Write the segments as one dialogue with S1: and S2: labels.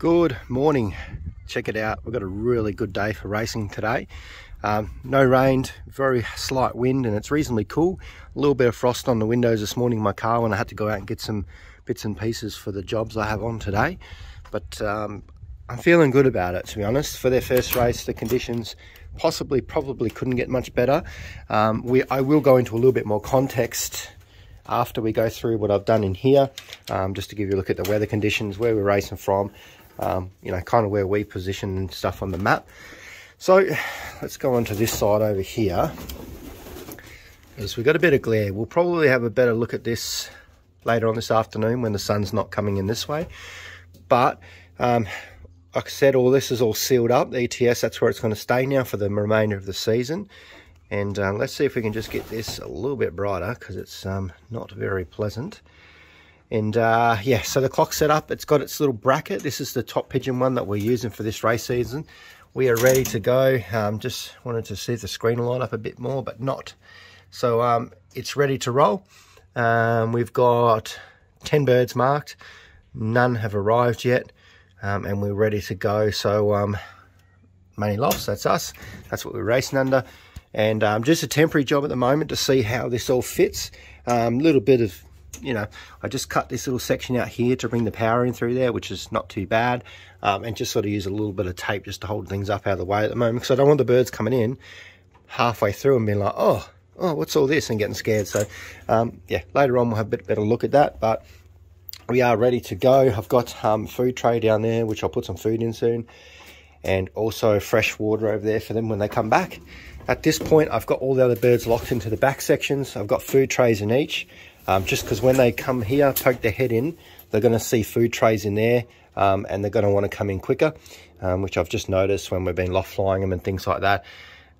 S1: Good morning. Check it out. We've got a really good day for racing today. No rain, very slight wind, and it's reasonably cool. A little bit of frost on the windows this morning in my car when I had to go out and get some bits and pieces for the jobs I have on today. But I'm feeling good about it, to be honest. For their first race, the conditions probably couldn't get much better. I will go into a little bit more context after we go through what I've done in here, just to give you a look at the weather conditions, where we're racing from, you know, kind of where we position and stuff on the map. So let's go on to this side over here, because we've got a bit of glare. We'll probably have a better look at this later on this afternoon when the sun's not coming in this way. But like I said, all this is all sealed up. The ETS, that's where it's going to stay now for the remainder of the season. And let's see if we can just get this a little bit brighter, because it's not very pleasant. And yeah, so the clock's set up. It's got its little bracket. This is the top Pigeon one that we're using for this race season. We are ready to go. Just wanted to see if the screen will light up a bit more, but not. So it's ready to roll. We've got 10 birds marked. None have arrived yet. And we're ready to go. So Money Lofts, that's us. That's what we're racing under. And just a temporary job at the moment to see how this all fits. Little bit of, you know, I just cut this little section out here to bring the power in through there, which is not too bad. And just sort of use a little bit of tape just to hold things up out of the way at the moment, because I don't want the birds coming in halfway through and being like, oh, what's all this, and getting scared. So yeah, later on we'll have a bit better look at that, but we are ready to go. I've got food tray down there, which I'll put some food in soon, and also fresh water over there for them when they come back. At this point, I've got all the other birds locked into the back sections. I've got food trays in each, just because when they come here, poke their head in, they're going to see food trays in there, and they're going to want to come in quicker, which I've just noticed when we've been loft flying them and things like that.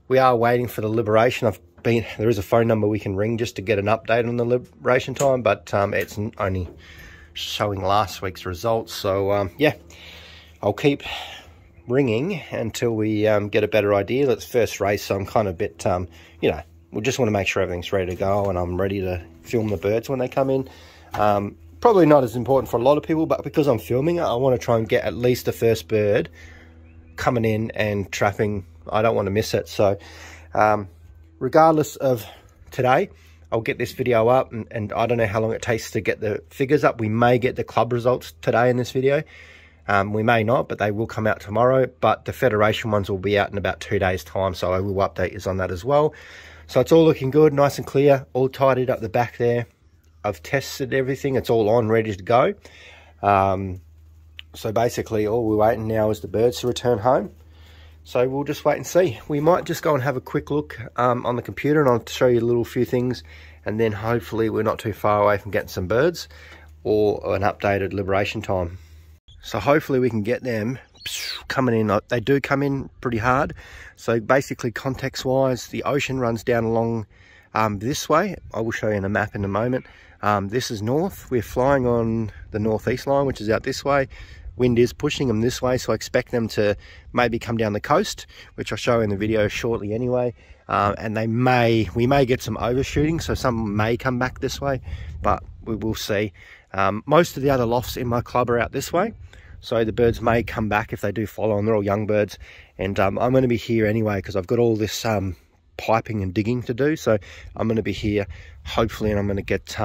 S1: We are waiting for the liberation. There is a phone number we can ring just to get an update on the liberation time, but it's only showing last week's results. So yeah, I'll keep ringing until we get a better idea. That's first race, so I'm kind of a bit, you know, we just want to make sure everything's ready to go, and I'm ready to film the birds when they come in. Probably not as important for a lot of people, but because I'm filming it, I want to try and get at least the first bird coming in and trapping. I don't want to miss it. So regardless of today, I'll get this video up, and I don't know how long it takes to get the figures up. We may get the club results today in this video. We may not, but they will come out tomorrow. But the Federation ones will be out in about 2 days' time, so I will update you on that as well. So it's all looking good, nice and clear, all tidied up the back there. I've tested everything. It's all on, ready to go. So basically, all we're waiting now is the birds to return home. So we'll just wait and see. We might just go and have a quick look on the computer, and I'll show you a little few things. And then hopefully we're not too far away from getting some birds or an updated liberation time. So hopefully we can get them coming in. They do come in pretty hard. So basically, context wise, the ocean runs down along this way. I will show you in a map in a moment. This is north. We're flying on the northeast line, which is out this way. Wind is pushing them this way, so I expect them to maybe come down the coast, which I'll show in the video shortly anyway. And we may get some overshooting, so some may come back this way, but we will see. Most of the other lofts in my club are out this way, so the birds may come back if they do follow, and they're all young birds. And I'm going to be here anyway, because I've got all this piping and digging to do, so I'm going to be here hopefully, and I'm going to get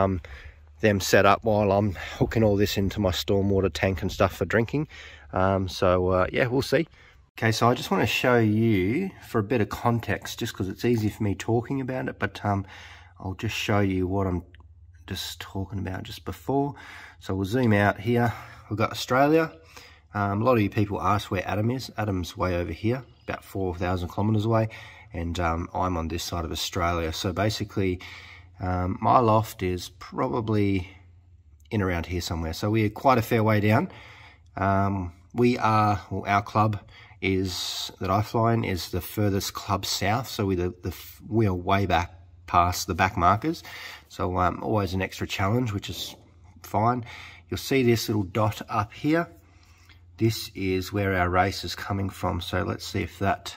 S1: them set up while I'm hooking all this into my stormwater tank and stuff for drinking. So yeah, we'll see. Okay, so I just want to show you for a bit of context, just because it's easy for me talking about it, but I'll just show you what I'm just talking about just before. So we'll zoom out here. We've got Australia. A lot of you people ask where Adam is. Adam's way over here, about 4,000 kilometers away, and I'm on this side of Australia. So basically, my loft is probably in around here somewhere. So we're quite a fair way down. Our club that I fly in is the furthest club south. So we're way back past the back markers. So always an extra challenge, which is fine. You'll see this little dot up here. This is where our race is coming from. So let's see if that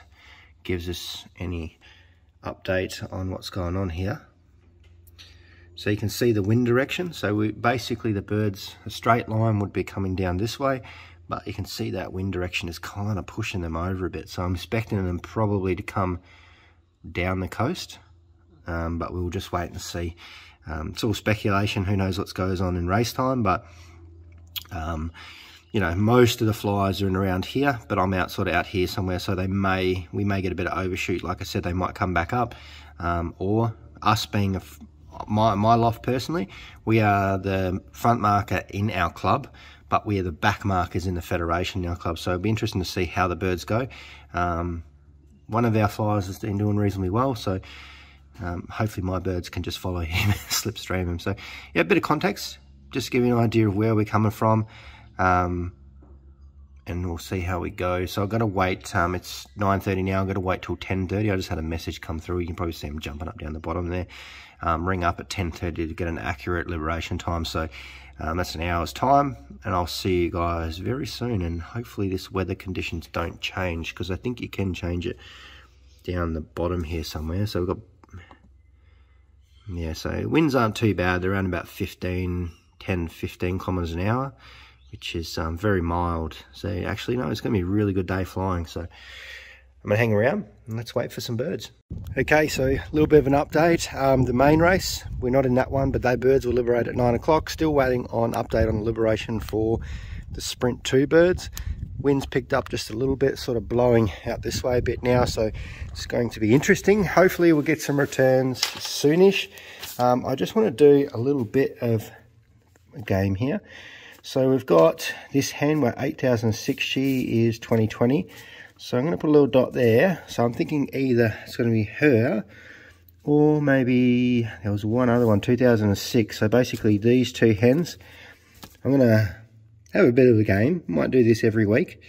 S1: gives us any update on what's going on here. So you can see the wind direction. So basically the birds, a straight line would be coming down this way, but you can see that wind direction is kind of pushing them over a bit. So I'm expecting them probably to come down the coast, but we'll just wait and see. It's all speculation. Who knows what goes on in race time, but you know, most of the flies are in around here, but I'm sort of out here somewhere, so we may get a bit of overshoot. Like I said, they might come back up, or us being my loft personally, we are the front marker in our club, but we are the back markers in the federation in our club. So it'll be interesting to see how the birds go. One of our flies has been doing reasonably well, so hopefully my birds can just follow him, slipstream him. So yeah, a bit of context, just give you an idea of where we're coming from. And we'll see how we go. So I've got to wait. It's 9:30 now. I've got to wait till 10:30. I just had a message come through. You can probably see them jumping up down the bottom there. Ring up at 10:30 to get an accurate liberation time. So that's an hour's time, and I'll see you guys very soon. And hopefully this weather conditions don't change, because I think you can change it down the bottom here somewhere. So we've got, yeah, so winds aren't too bad. They're around about 10, 15 kilometers an hour, which is very mild. So actually, no, it's going to be a really good day flying. So I'm going to hang around and let's wait for some birds. Okay, so a little bit of an update. The main race, we're not in that one, but they birds will liberate at 9 o'clock. Still waiting on update on the liberation for the Sprint 2 birds. Wind's picked up just a little bit, sort of blowing out this way a bit now, so it's going to be interesting. Hopefully we'll get some returns soonish. I just want to do a little bit of a game here. So we've got this hen where 8006, she is 2020. So I'm going to put a little dot there. So I'm thinking either it's going to be her, or maybe there was one other one, 2006. So basically these two hens, I'm going to have a bit of a game. Might do this every week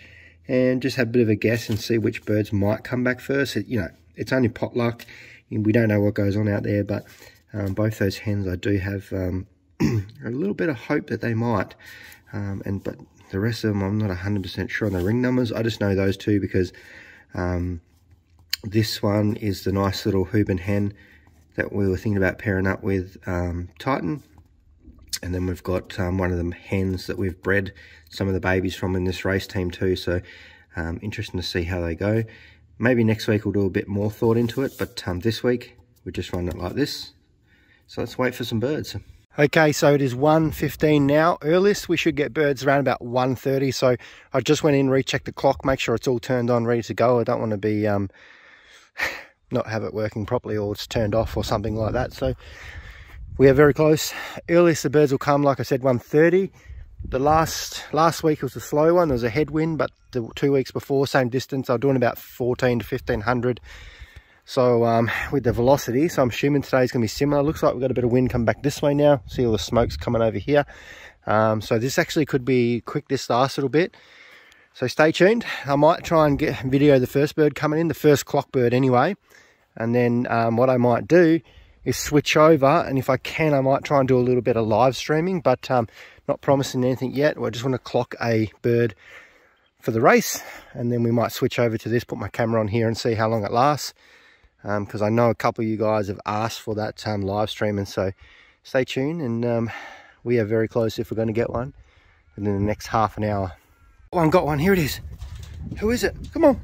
S1: and just have a bit of a guess and see which birds might come back first. You know, it's only potluck. We don't know what goes on out there, but both those hens I do have a little bit of hope that they might, but the rest of them I'm not 100% sure on the ring numbers. I just know those two because this one is the nice little Hooban hen that we were thinking about pairing up with Titan, and then we've got one of the hens that we've bred some of the babies from in this race team too. So interesting to see how they go. Maybe next week we'll do a bit more thought into it, but this week we just run it like this. So let's wait for some birds. Okay, so it is 1:15 now. Earliest we should get birds around about 1:30. So I just went in, rechecked the clock, make sure it's all turned on, ready to go. I don't want to be not have it working properly, or it's turned off or something like that. So we are very close. Earliest the birds will come, like I said, 1:30. The last week was a slow one. There was a headwind, but the 2 weeks before, same distance, I was doing about 14 to 1500. So with the velocity, so I'm assuming today's going to be similar. Looks like we've got a bit of wind coming back this way now. See all the smoke's coming over here. So this actually could be quick this last little bit. So stay tuned. I might try and get video the first bird coming in, the first clock bird anyway. And then what I might do is switch over, and if I can, I might try and do a little bit of live streaming, but not promising anything yet. I just want to clock a bird for the race, and then we might switch over to this, put my camera on here and see how long it lasts. Because I know a couple of you guys have asked for that live stream, and so stay tuned, and we are very close if we're going to get one within the next half an hour. Got one, here it is. Who is it? Come on.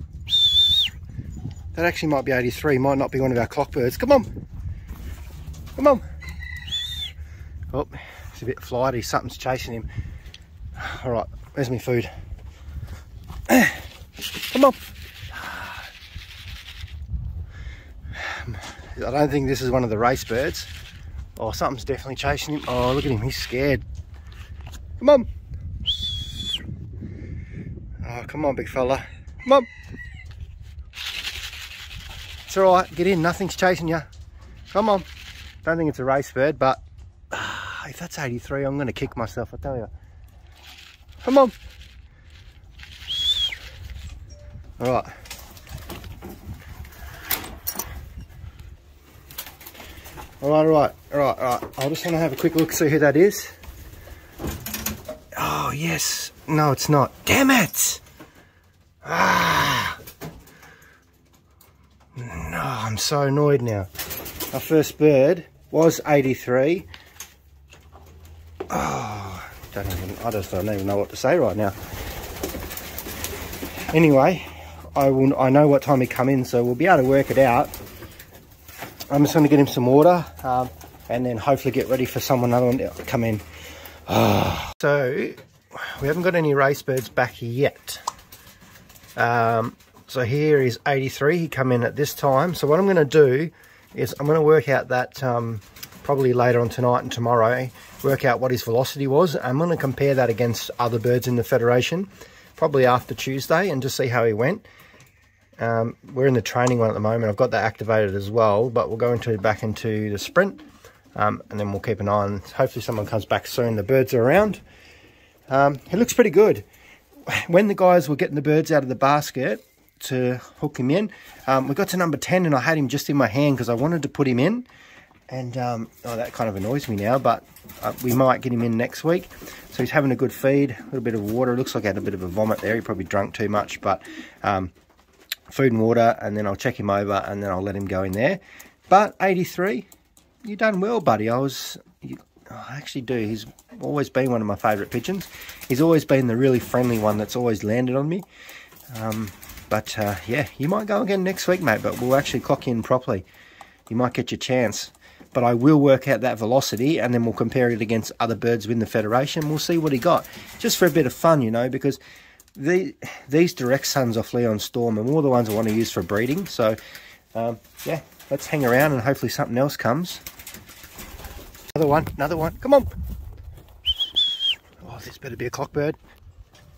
S1: That actually might be 83, might not be one of our clock birds. Come on. Come on. Oh, he's a bit flighty, something's chasing him. All right, where's my food? Come on. I don't think this is one of the race birds. Oh, something's definitely chasing him. Oh, look at him, he's scared. Come on. Oh, come on, big fella. Come on. It's all right, get in, nothing's chasing you. Come on. Don't think it's a race bird, but if that's 83, I'm going to kick myself, I tell you. Come on. All right. All right. I just want to have a quick look, see who that is. Oh, yes. No, it's not. Damn it! Ah. No, I'm so annoyed now. Our first bird was 83. Oh, I just don't even know what to say right now. Anyway, I know what time he come in, so we'll be able to work it out. I'm just going to get him some water, and then hopefully get ready for another one to come in. So we haven't got any race birds back yet. So here is 83. He come in at this time. So what I'm going to do is I'm going to work out that probably later on tonight and tomorrow, work out what his velocity was. I'm going to compare that against other birds in the Federation, probably after Tuesday, and just see how he went. We're in the training one at the moment. I've got that activated as well, but we'll go back into the sprint, and then we'll keep an eye on. Hopefully someone comes back soon. The birds are around. It looks pretty good. When the guys were getting the birds out of the basket to hook him in, we got to number 10 and I had him just in my hand because I wanted to put him in. And oh, that kind of annoys me now, but we might get him in next week. So he's having a good feed, a little bit of water. It looks like he had a bit of a vomit there. He probably drunk too much, but food and water, and then I'll check him over and then I'll let him go in there. But 83, you done well, buddy. I actually do. He's always been one of my favourite pigeons. He's always been the really friendly one that's always landed on me. Yeah, you might go again next week, mate, but we'll actually clock in properly. You might get your chance. But I will work out that velocity and then we'll compare it against other birds within the Federation. We'll see what he got. Just for a bit of fun, you know, because these direct sons off Leon Storm are more the ones I want to use for breeding. So, yeah, let's hang around and hopefully something else comes. Another one. Come on. Oh, this better be a clockbird.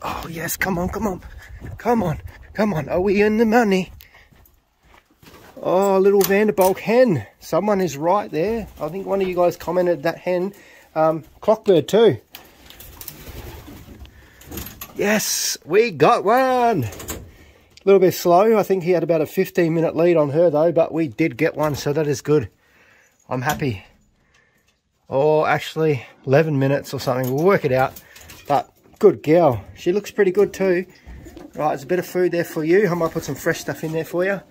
S1: Oh, yes, come on. Are we in the money? Oh, little Vanderbilt hen. Someone is right there. I think one of you guys commented that hen. Clockbird too. Yes, we got one. A little bit slow. I think he had about a 15-minute lead on her though, but we did get one, so that is good. I'm happy. Or actually 11 minutes or something. We'll work it out. But good girl. She looks pretty good too. Right, there's a bit of food there for you. I might put some fresh stuff in there for you.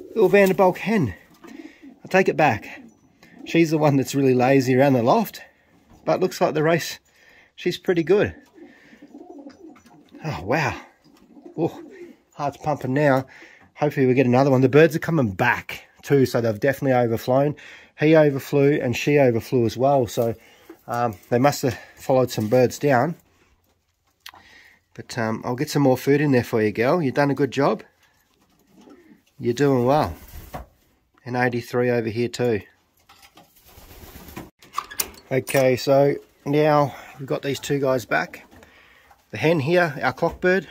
S1: Little Vanderbilt hen. I'll take it back. She's the one that's really lazy around the loft. But looks like the race, she's pretty good. Oh, wow. Oh, heart's pumping now. Hopefully we get another one. The birds are coming back too, so they've definitely overflown. He overflew and she overflew as well. So they must have followed some birds down. But I'll get some more food in there for you, girl. You've done a good job. You're doing well. And 83 over here too. Okay, so now we've got these two guys back. The hen here, our clockbird.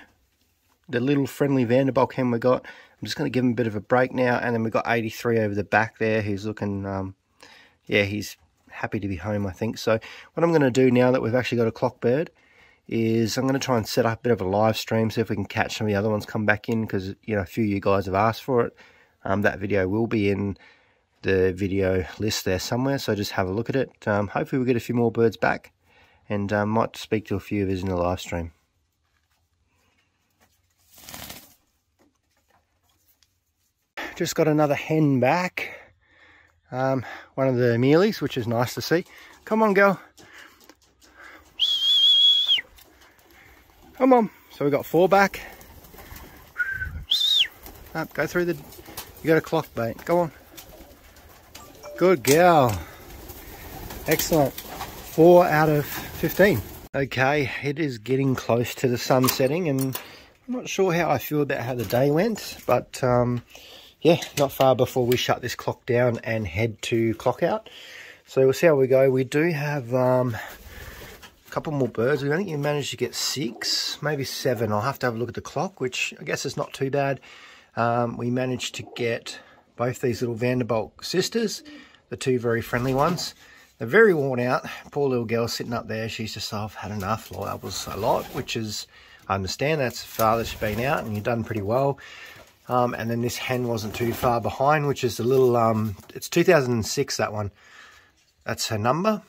S1: The little friendly Vanderbilt hen we got. I'm just going to give him a bit of a break now. And then we've got 83 over the back there. He's looking, yeah, he's happy to be home, I think. So what I'm going to do now that we've actually got a clockbird is I'm going to try and set up a bit of a live stream, see if we can catch some of the other ones come back in, because, you know, a few of you guys have asked for it. That video will be in the video list there somewhere, so just have a look at it. Hopefully we'll get a few more birds back, and might speak to a few of us in the live stream. Just got another hen back. One of the mealies, which is nice to see. Come on, girl. Come on. So we got 4 back. Up, go through the... You got a clock, mate. Go on. Good girl. Excellent. 4 out of 15. Okay, it is getting close to the sun setting, and I'm not sure how I feel about how the day went, but yeah, not far before we shut this clock down and head to clock out. So we'll see how we go. We do have couple more birds. We only managed to get 6, maybe 7. I'll have to have a look at the clock, which I guess is not too bad. We managed to get both these little Vanderbilt sisters, the 2 very friendly ones. They're very worn out. Poor little girl sitting up there. She's just, I've had enough. Well, that was a lot, which is, I understand. That's the farthest she's been out, and you've done pretty well. And then this hen wasn't too far behind, which is the little, it's 2006, that one. That's her number.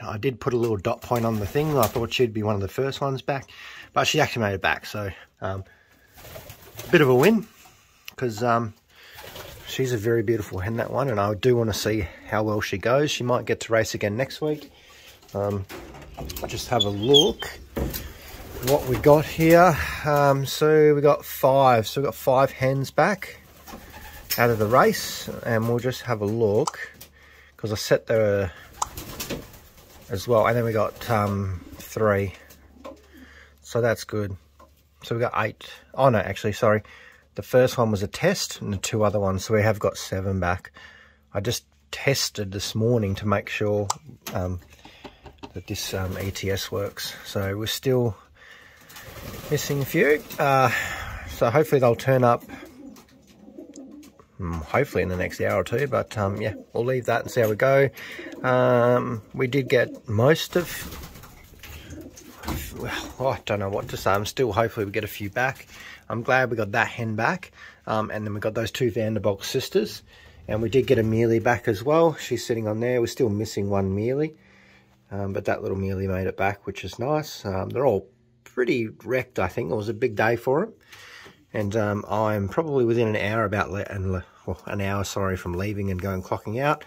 S1: I did put a little dot point on the thing. I thought she'd be one of the first ones back, but she actually made it back. So a bit of a win, because she's a very beautiful hen, that one, and I do want to see how well she goes. She might get to race again next week. Just have a look. what we got here. So we got 5. So we got 5 hens back out of the race, and we'll just have a look because I set the as well, and then we got 3. So that's good. So we got 8. Oh no, actually, sorry. The first one was a test, and the 2 other ones. So we have got 7 back. I just tested this morning to make sure that this ETS works. So we're still missing a few. So hopefully they'll turn up. Hopefully in the next hour or 2. But yeah, we'll leave that and see how we go. We did get most of. Well, I don't know what to say. I'm still hopefully we get a few back. I'm glad we got that hen back, and then we got those 2 Vanderbilt sisters, and we did get a mealy back as well. She's sitting on there. We're still missing 1 mealy, but that little mealy made it back, which is nice. They're all pretty wrecked. I think it was a big day for them, and I'm probably within an hour from leaving and going clocking out,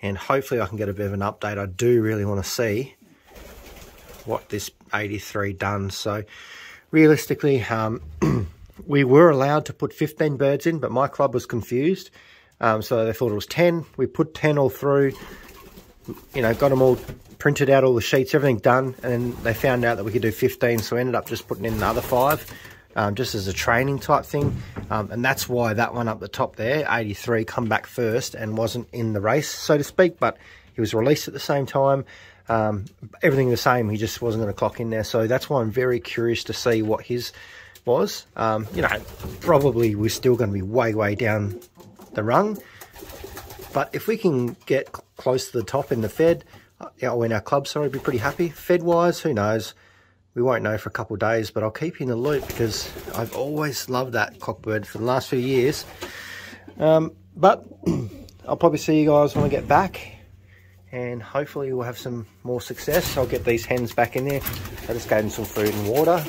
S1: and hopefully I can get a bit of an update. I do really want to see what this 83 done. So realistically, we were allowed to put 15 birds in, but my club was confused, so they thought it was 10. We put 10 all through, you know, got them all printed out, all the sheets, everything done, and then they found out that we could do 15, so we ended up just putting in another 5, just as a training type thing, and that's why that one up the top there, 83, come back first and wasn't in the race, so to speak, but he was released at the same time. Everything the same, he just wasn't going to clock in there, so that's why I'm very curious to see what his was. You know, probably we're still going to be way down the rung, but if we can get close to the top in the fed, in our club, sorry, be pretty happy. Fed wise, who knows, we won't know for a couple of days, but I'll keep you in the loop because I've always loved that cockbird for the last few years. But I'll probably see you guys when I get back, and hopefully we'll have some more success. I'll get these hens back in there. I just gave them some food and water,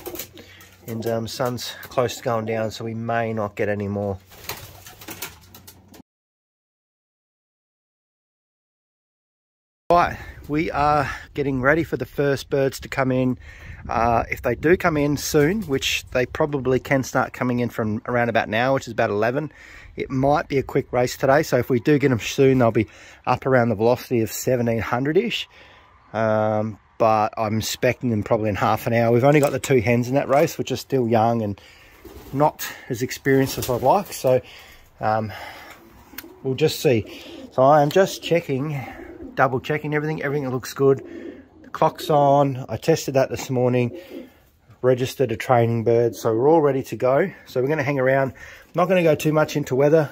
S1: and sun's close to going down, so we may not get any more. Right, we are getting ready for the first birds to come in. If they do come in soon, which they probably can start coming in from around about now, which is about 11, it might be a quick race today. So if we do get them soon, they'll be up around the velocity of 1700-ish. But I'm expecting them probably in half an hour. We've only got the 2 hens in that race, which are still young and not as experienced as I'd like. So we'll just see. So I am just checking, double checking everything. Everything looks good. The clock's on. I tested that this morning. Registered a training bird, so we're all ready to go. So we're going to hang around. I'm not going to go too much into weather.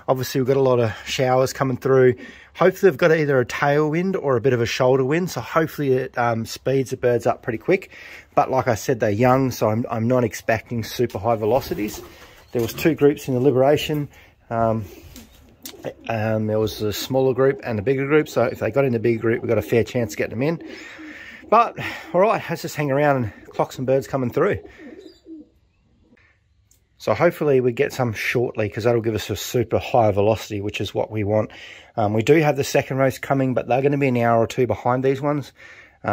S1: Obviously we've got a lot of showers coming through. Hopefully they've got either a tailwind or a bit of a shoulder wind, so hopefully it speeds the birds up pretty quick. But like I said, they're young, so I'm not expecting super high velocities. There was 2 groups in the liberation. There was a smaller group and a bigger group, so if they got in the bigger group, we've got a fair chance of getting them in. But all right, let's just hang around and clock some birds coming through. So hopefully we get some shortly, because that'll give us a super high velocity, which is what we want. We do have the second race coming, but they're going to be an hour or 2 behind these ones.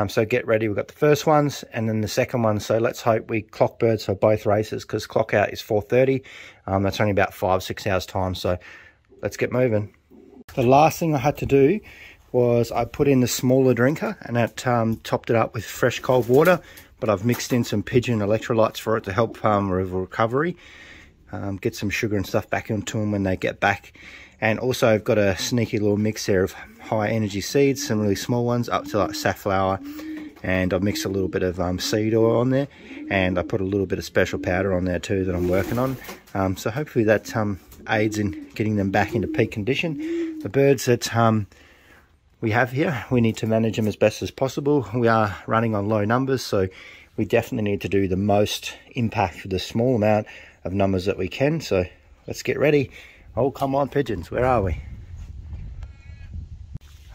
S1: So get ready. We've got the first ones and then the second one. So let's hope we clock birds for both races, because clock out is 4:30. That's only about 5-6 hours time. So let's get moving. The last thing I had to do was I put in the smaller drinker, and that topped it up with fresh cold water, but I've mixed in some Pigeon electrolytes for it to help with recovery, get some sugar and stuff back into them when they get back. And also I've got a sneaky little mix there of high energy seeds, some really small ones up to like safflower, and I've mixed a little bit of seed oil on there, and I put a little bit of special powder on there too that I'm working on. So hopefully that aids in getting them back into peak condition. The birds that we have here, we need to manage them as best as possible. We are running on low numbers, so we definitely need to do the most impact for the small amount of numbers that we can. So let's get ready. Oh, come on, pigeons, where are we?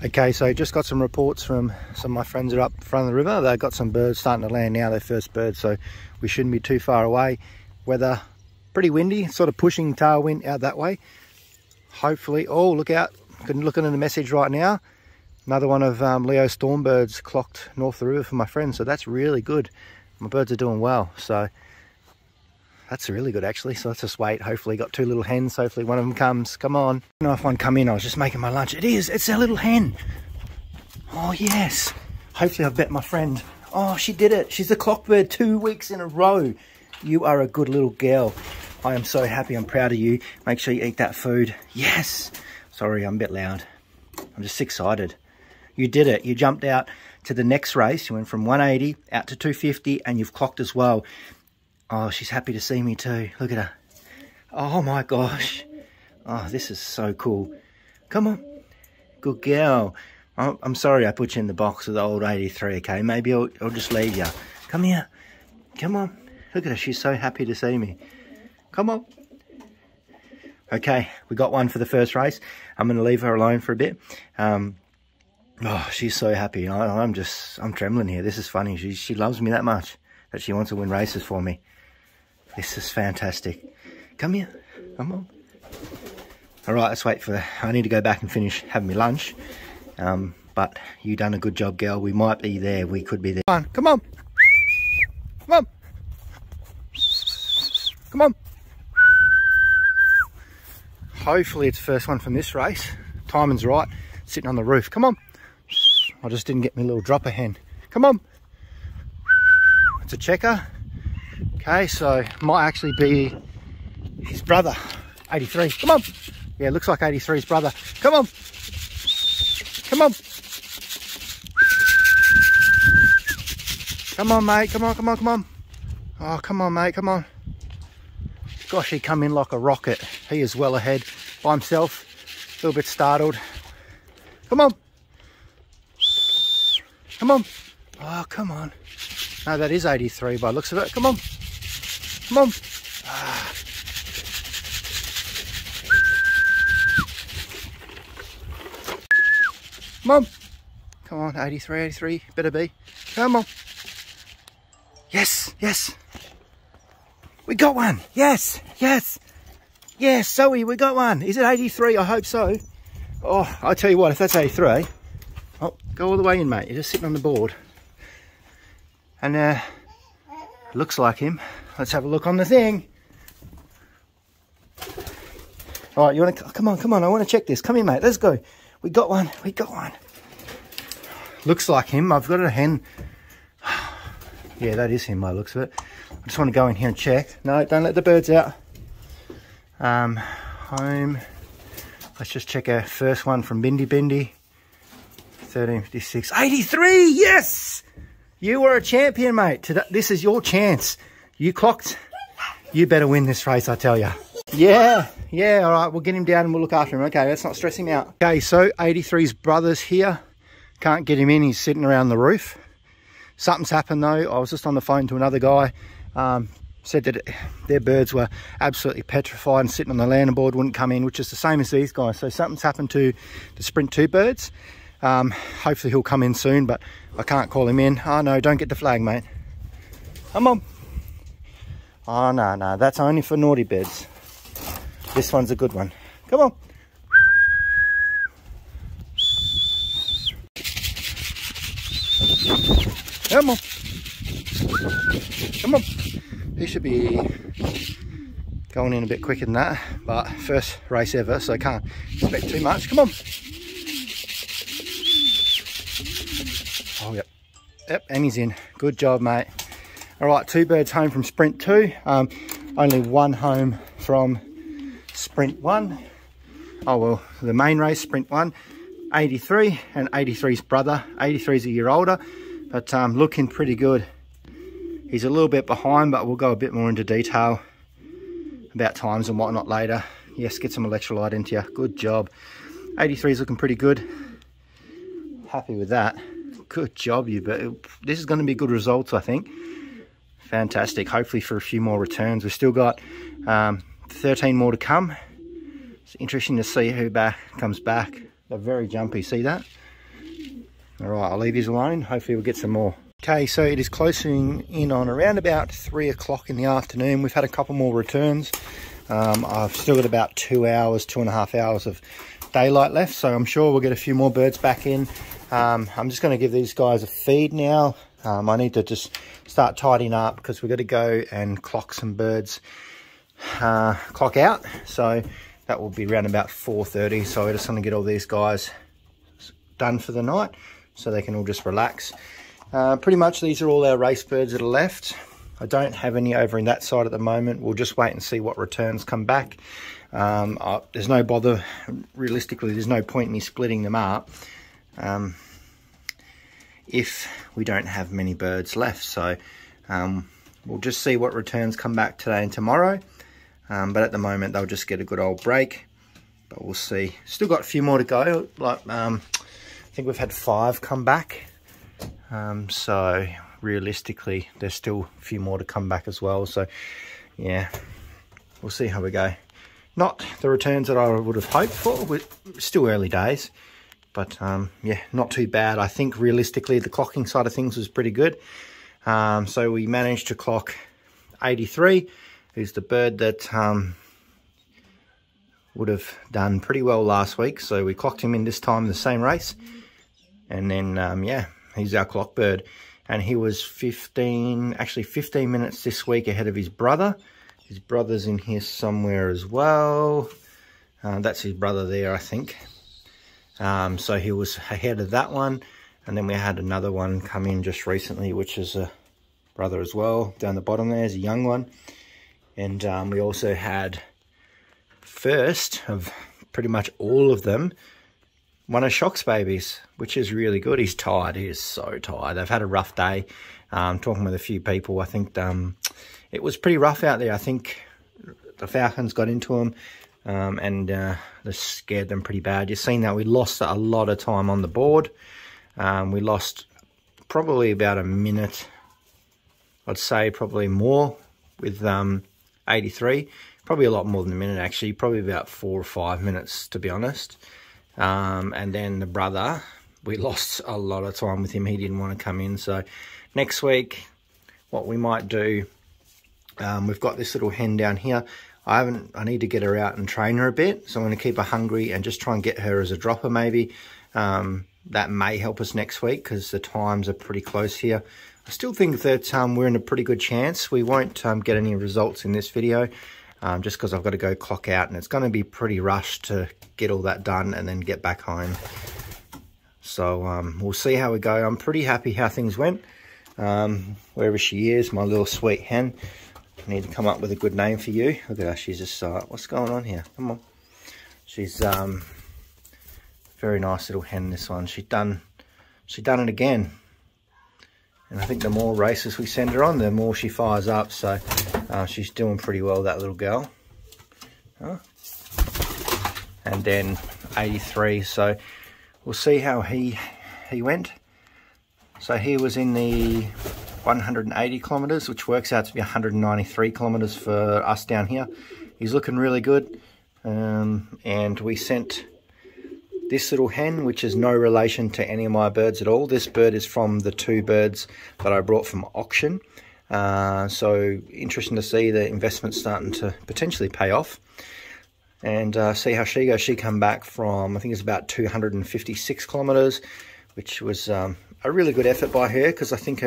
S1: Okay, so just got some reports from some of my friends that are up front of the river. They've got some birds starting to land now, their first birds, so we shouldn't be too far away. Weather pretty windy, sort of pushing tailwind out that way. Hopefully, oh, look out, looking at the message right now. Another one of Leo's stormbirds clocked north of the river for my friends, so that's really good. My birds are doing well, so that's really good actually. So let's just wait. Hopefully got 2 little hens. Hopefully one of them comes. Come on. I don't know if one come in. I was just making my lunch. It is. It's a little hen. Oh yes. Hopefully I've bet my friend. Oh, she did it. She's the clockbird 2 weeks in a row. You are a good little girl. I am so happy. I'm proud of you. Make sure you eat that food. Yes. Sorry, I'm a bit loud. I'm just excited. You did it. You jumped out to the next race. You went from 180 out to 250 and you've clocked as well. Oh, she's happy to see me too. Look at her. Oh my gosh. Oh, this is so cool. Come on. Good girl. Oh, I'm sorry I put you in the box with the old 83, okay? Maybe I'll just leave you. Come here. Come on. Look at her. She's so happy to see me. Come on. Okay, we got one for the first race. I'm going to leave her alone for a bit. Oh, she's so happy. I'm trembling here. This is funny. She loves me that much that she wants to win races for me. This is fantastic. Come here. Come on. All right, let's wait for I need to go back and finish having my lunch. But you done a good job, girl. We might be there. We could be there. Come on. Come on. Come on. Hopefully it's the first one from this race. Timing's right. Sitting on the roof. Come on. I just didn't get my little dropper hen. Come on. It's a checker. Okay, so might actually be his brother, 83. Come on. Yeah, looks like 83's brother. Come on. Come on. Come on, mate. Come on, come on, come on. Oh, come on, mate. Come on. Gosh, he come in like a rocket. He is well ahead by himself. A little bit startled. Come on. Come on. Oh, come on. No, that is 83 by the looks of it. Come on. Come on. Ah. Come on. Come on, 83, 83. Better be. Come on. Yes, yes. We got one. Yes, yes. Yes, Zoe, we got one. Is it 83? I hope so. Oh, I'll tell you what, if that's 83, oh, go all the way in, mate. You're just sitting on the board. And looks like him. Let's have a look on the thing. All right, you want to, come on, come on. I want to check this. Come here, mate. Let's go. We got one. We got one. Looks like him. I've got a hen. Yeah, that is him by the looks of it. I just want to go in here and check. No, don't let the birds out. Home. Let's just check our first one from Bindi Bindi. 1356. 83! Yes! You were a champion, mate. Today, this is your chance. You clocked. You better win this race, I tell you. Yeah, yeah, all right. We'll get him down and we'll look after him. Okay, let's not stress him out. Okay, so 83's brother's here. Can't get him in. He's sitting around the roof. Something's happened though. I was just on the phone to another guy. Said that their birds were absolutely petrified and sitting on the landing board, wouldn't come in, which is the same as these guys. So something's happened to the Sprint 2 birds. Hopefully he'll come in soon, but I can't call him in. Oh no, don't get the flag, mate. Come on. Oh no, no, that's only for naughty birds. This one's a good one. Come on. Come on. Come on. He should be going in a bit quicker than that, but first race ever, so I can't expect too much. Come on. Oh, yep. Yep, and he's in. Good job, mate. All right, 2 birds home from Sprint 2. Only 1 home from Sprint 1. Oh, well, the main race, Sprint 1. 83 and 83's brother. 83's a year older, but looking pretty good. He's a little bit behind, but we'll go a bit more into detail about times and whatnot later. Yes, get some electrolyte into you. Good job. 83's looking pretty good. Happy with that. Good job, you. But this is going to be good results, I think. Fantastic. Hopefully for a few more returns. We've still got 13 more to come. It's interesting to see who comes back. They're very jumpy. See that? All right, I'll leave these alone. Hopefully we'll get some more. Okay, so it is closing in on around about 3 o'clock in the afternoon. We've had a couple more returns. I've still got about 2 hours, 2.5 hours of daylight left, so I'm sure we'll get a few more birds back in. I'm just going to give these guys a feed now. I need to just start tidying up because we've got to go and clock some birds, clock out. So that will be around about 4:30. So I just want to get all these guys done for the night so they can all just relax. Pretty much these are all our race birds that are left. I don't have any over in that side at the moment. We'll just wait and see what returns come back. There's no bother, realistically, there's no point in me splitting them up if we don't have many birds left. So we'll just see what returns come back today and tomorrow. But at the moment, they'll just get a good old break. But we'll see. Still got a few more to go. Like I think we've had 5 come back. So realistically, there's still a few more to come back as well. So yeah, we'll see how we go. Not the returns that I would have hoped for. We're still early days, but yeah, not too bad. I think realistically the clocking side of things was pretty good. So we managed to clock 83, who's the bird that would have done pretty well last week. So we clocked him in this time, the same race. And then, yeah, he's our clock bird. And he was 15 minutes this week ahead of his brother. His brother's in here somewhere as well. That's his brother there, I think. So he was ahead of that one. And then we had another one come in just recently, which is a brother as well. Down the bottom there is a young one. And we also had first of pretty much all of them, one of Shock's babies, which is really good. He's tired. He is so tired. They've had a rough day. Talking with a few people, I think it was pretty rough out there. I think the falcons got into him and they scared them pretty bad. You've seen that we lost a lot of time on the board. We lost probably about a minute, I'd say probably more with 83. Probably a lot more than a minute actually, probably about 4 or 5 minutes to be honest. And then the brother, we lost a lot of time with him. He didn't want to come in. So next week, what we might do, we've got this little hen down here. I need to get her out and train her a bit. So I'm going to keep her hungry and just try and get her as a dropper maybe. That may help us next week because the times are pretty close here. I still think that we're in a pretty good chance. We won't get any results in this video. Just because I've got to go clock out and it's going to be pretty rushed to get all that done and then get back home. So we'll see how we go. I'm pretty happy how things went. Wherever she is, my little sweet hen. I need to come up with a good name for you. Look at her, she's just, what's going on here? Come on. She's very nice little hen, this one. She done it again. And I think the more races we send her on, the more she fires up. So she's doing pretty well, that little girl. And then 83. So we'll see how he went. So he was in the 180 kilometers, which works out to be 193 kilometers for us down here. He's looking really good. And we sent this little hen, which is no relation to any of my birds at all. This bird is from the 2 birds that I brought from auction. So interesting to see the investment starting to potentially pay off. And see how she goes. She come back from, I think it's about 256 kilometers, which was a really good effort by her because I think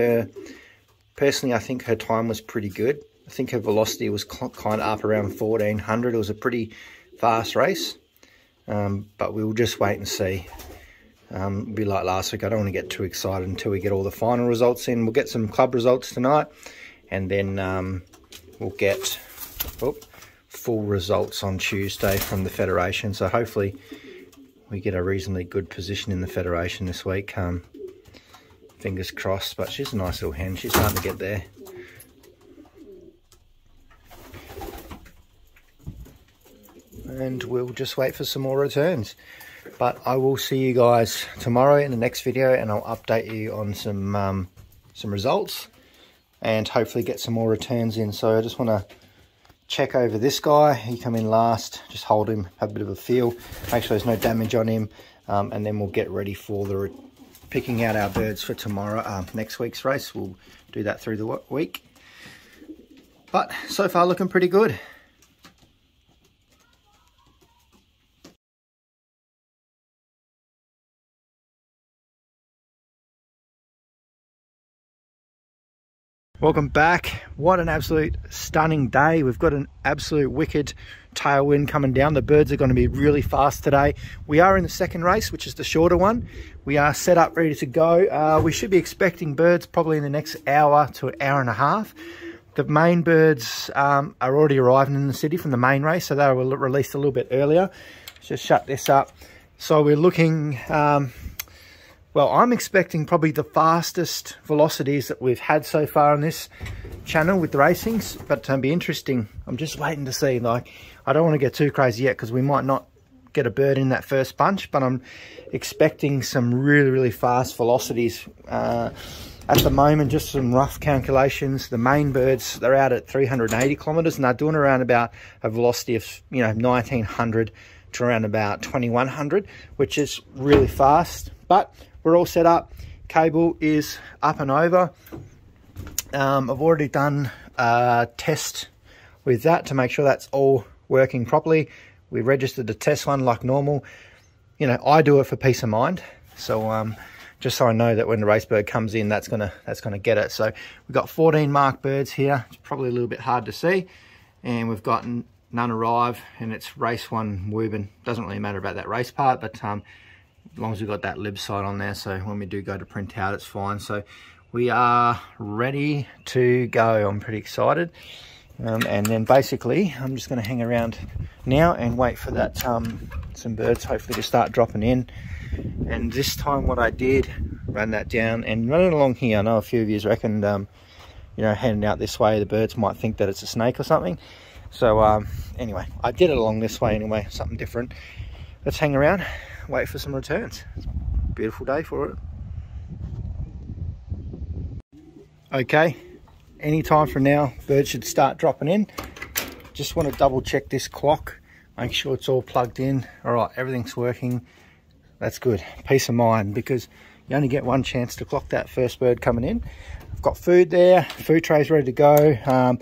S1: personally, I think her time was pretty good. I think her velocity was kind of up around 1400. It was a pretty fast race. But we'll just wait and see. It'll be like last week. I don't want to get too excited until we get all the final results in. We'll get some club results tonight. And then we'll get full results on Tuesday from the Federation. So hopefully we get a reasonably good position in the Federation this week. Fingers crossed. But she's a nice little hen. She's starting to get there. And we'll just wait for some more returns. But I will see you guys tomorrow in the next video, and I'll update you on some results and hopefully get some more returns in. So I just want to check over this guy. He come in last. Just hold him, have a bit of a feel, make sure there's no damage on him, and then we'll get ready for the picking out our birds for tomorrow. Next week's race, we'll do that through the week. But so far looking pretty good. Welcome back. What an absolute stunning day. We've got an absolute wicked tailwind coming down. The birds are going to be really fast today. We are in the second race, which is the shorter one. We are set up, ready to go. We should be expecting birds probably in the next hour to an hour and a half. The main birds are already arriving in the city from the main race, so they were released a little bit earlier. Let's just shut this up. So we're looking... well, I'm expecting probably the fastest velocities that we've had so far on this channel with the racings, but it'll be interesting. I'm just waiting to see. Like, I don't want to get too crazy yet because we might not get a bird in that first bunch, but I'm expecting some really, really fast velocities. At the moment, just some rough calculations. The main birds, they're out at 380 kilometers and they're doing around about a velocity of, 1900 to around about 2100, which is really fast. But we're all set up. Cable is up and over. I've already done a test with that to make sure that's all working properly. We registered the test one like normal. I do it for peace of mind. So just so I know that when the race bird comes in, that's gonna get it. So we've got 14 marked birds here. It's probably a little bit hard to see, and we've got none arrive, and it's race 1 Woburn. Doesn't really matter about that race part, but as long as we've got that lib side on there, so when we do go to print out, it's fine. So we are ready to go. I'm pretty excited. And then basically, I'm just going to hang around now and wait for that some birds hopefully to start dropping in. And this time what I did, run that down and run it along here. I know a few of you reckoned, heading out this way, the birds might think that it's a snake or something. So anyway, I did it along this way anyway, something different. Let's hang around, wait for some returns. It's a beautiful day for it. Okay, any time from now, birds should start dropping in. Just want to double check this clock, make sure it's all plugged in. All right, everything's working. That's good, peace of mind, because you only get one chance to clock that first bird coming in. I've got food there, food tray's ready to go. I'm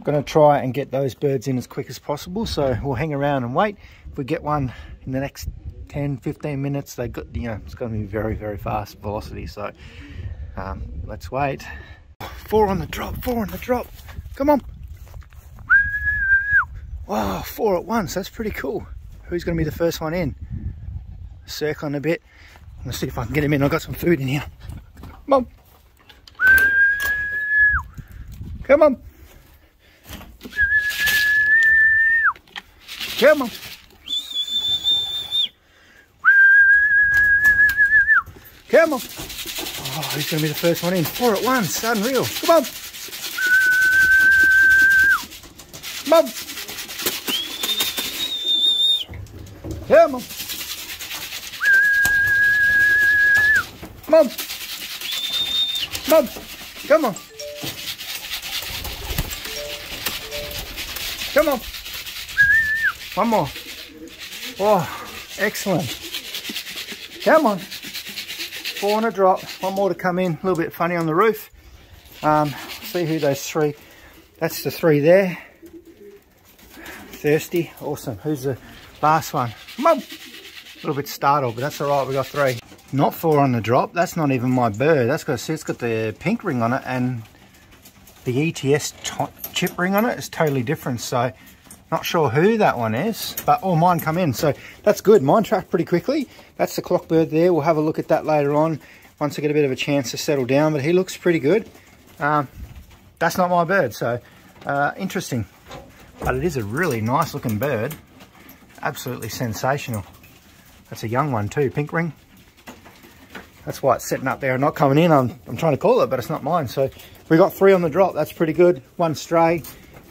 S1: going to try and get those birds in as quick as possible, so we'll hang around and wait. If we get one in the next 10-15 minutes, they got, it's going to be very, very fast velocity. So let's wait. 4 on the drop, 4 on the drop. Come on. Wow, 4 at once. That's pretty cool. Who's going to be the first one in? Circling a bit. Let's see if I can get him in. I've got some food in here. Come on. Come on. Come on. Come on. Oh, who's going to be the first one in? 4 at once. Unreal. Come on. Come on. Come on. Come on. Come on. Come on. Come on. One more. Oh, excellent. Come on. 4 on a drop. One more to come in. A little bit funny on the roof. See who those 3. That's the 3 there. Thirsty. Awesome. Who's the last one? Come on. A little bit startled, but that's all right. We got 3. Not 4 on the drop. That's not even my bird. That's got, see, it's got the pink ring on it, and the ETS chip ring on it is totally different. So not sure who that one is, but all mine come in. So that's good. Mine tracked pretty quickly. That's the clock bird there. We'll have a look at that later on once I get a bit of a chance to settle down, but he looks pretty good. That's not my bird, so interesting. But it is a really nice looking bird. Absolutely sensational. That's a young one too, pink ring. That's why it's sitting up there and not coming in. I'm trying to call it, but it's not mine. So we got 3 on the drop. That's pretty good. 1 stray.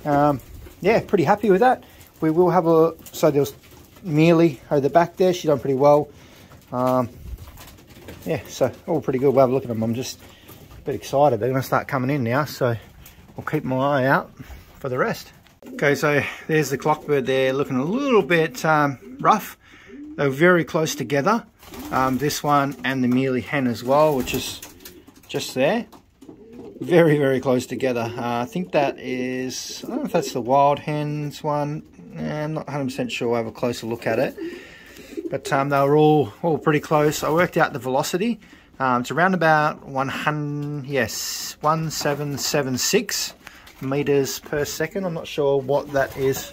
S1: Yeah, pretty happy with that. We will have a, so there was Mealy over the back there. She's done pretty well. Yeah, so all pretty good. We'll have a look at them. I'm just a bit excited. They're going to start coming in now, so I'll keep my eye out for the rest. Okay, so there's the clockbird there, looking a little bit rough. They're very close together. This one and the Mealy hen as well, which is just there. Very, very close together. I think that is, I don't know if that's the wild hens one. I'm not 100% sure. I'll have a closer look at it. But they were all pretty close. I worked out the velocity. It's around about 1776 meters per second. I'm not sure what that is,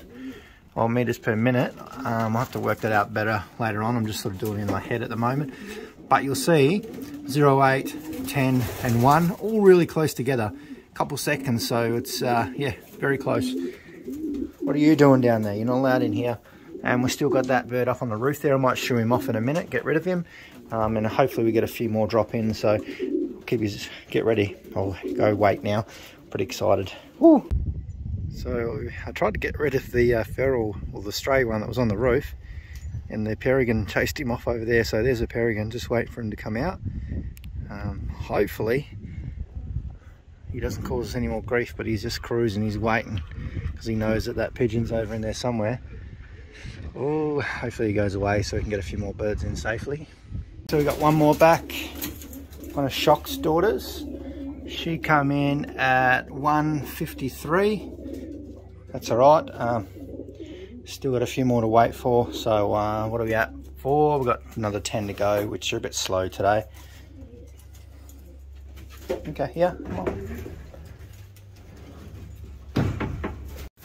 S1: or meters per minute. I'll have to work that out better later on. I'm just sort of doing it in my head at the moment. But you'll see 0, 8, 10 and 1 all really close together. A couple seconds, so it's yeah, very close. What are you doing down there? You're not allowed in here. And we've still got that bird up on the roof there. I might shoo him off in a minute, get rid of him. And hopefully we get a few more drop in, so get ready. I'll go wait now. Pretty excited. Woo. So I tried to get rid of the feral, or the stray one that was on the roof, and the peregrine chased him off over there. So there's a peregrine, just wait for him to come out. Hopefully he doesn't cause us any more grief, but he's just cruising, he's waiting, because he knows that that pigeon's over in there somewhere. Oh, hopefully he goes away so we can get a few more birds in safely. So we got one more back, one of Shock's daughters. She come in at 153. That's all right. Still got a few more to wait for. So what are we at? 4. We've got another 10 to go, which are a bit slow today. Okay, yeah, come on.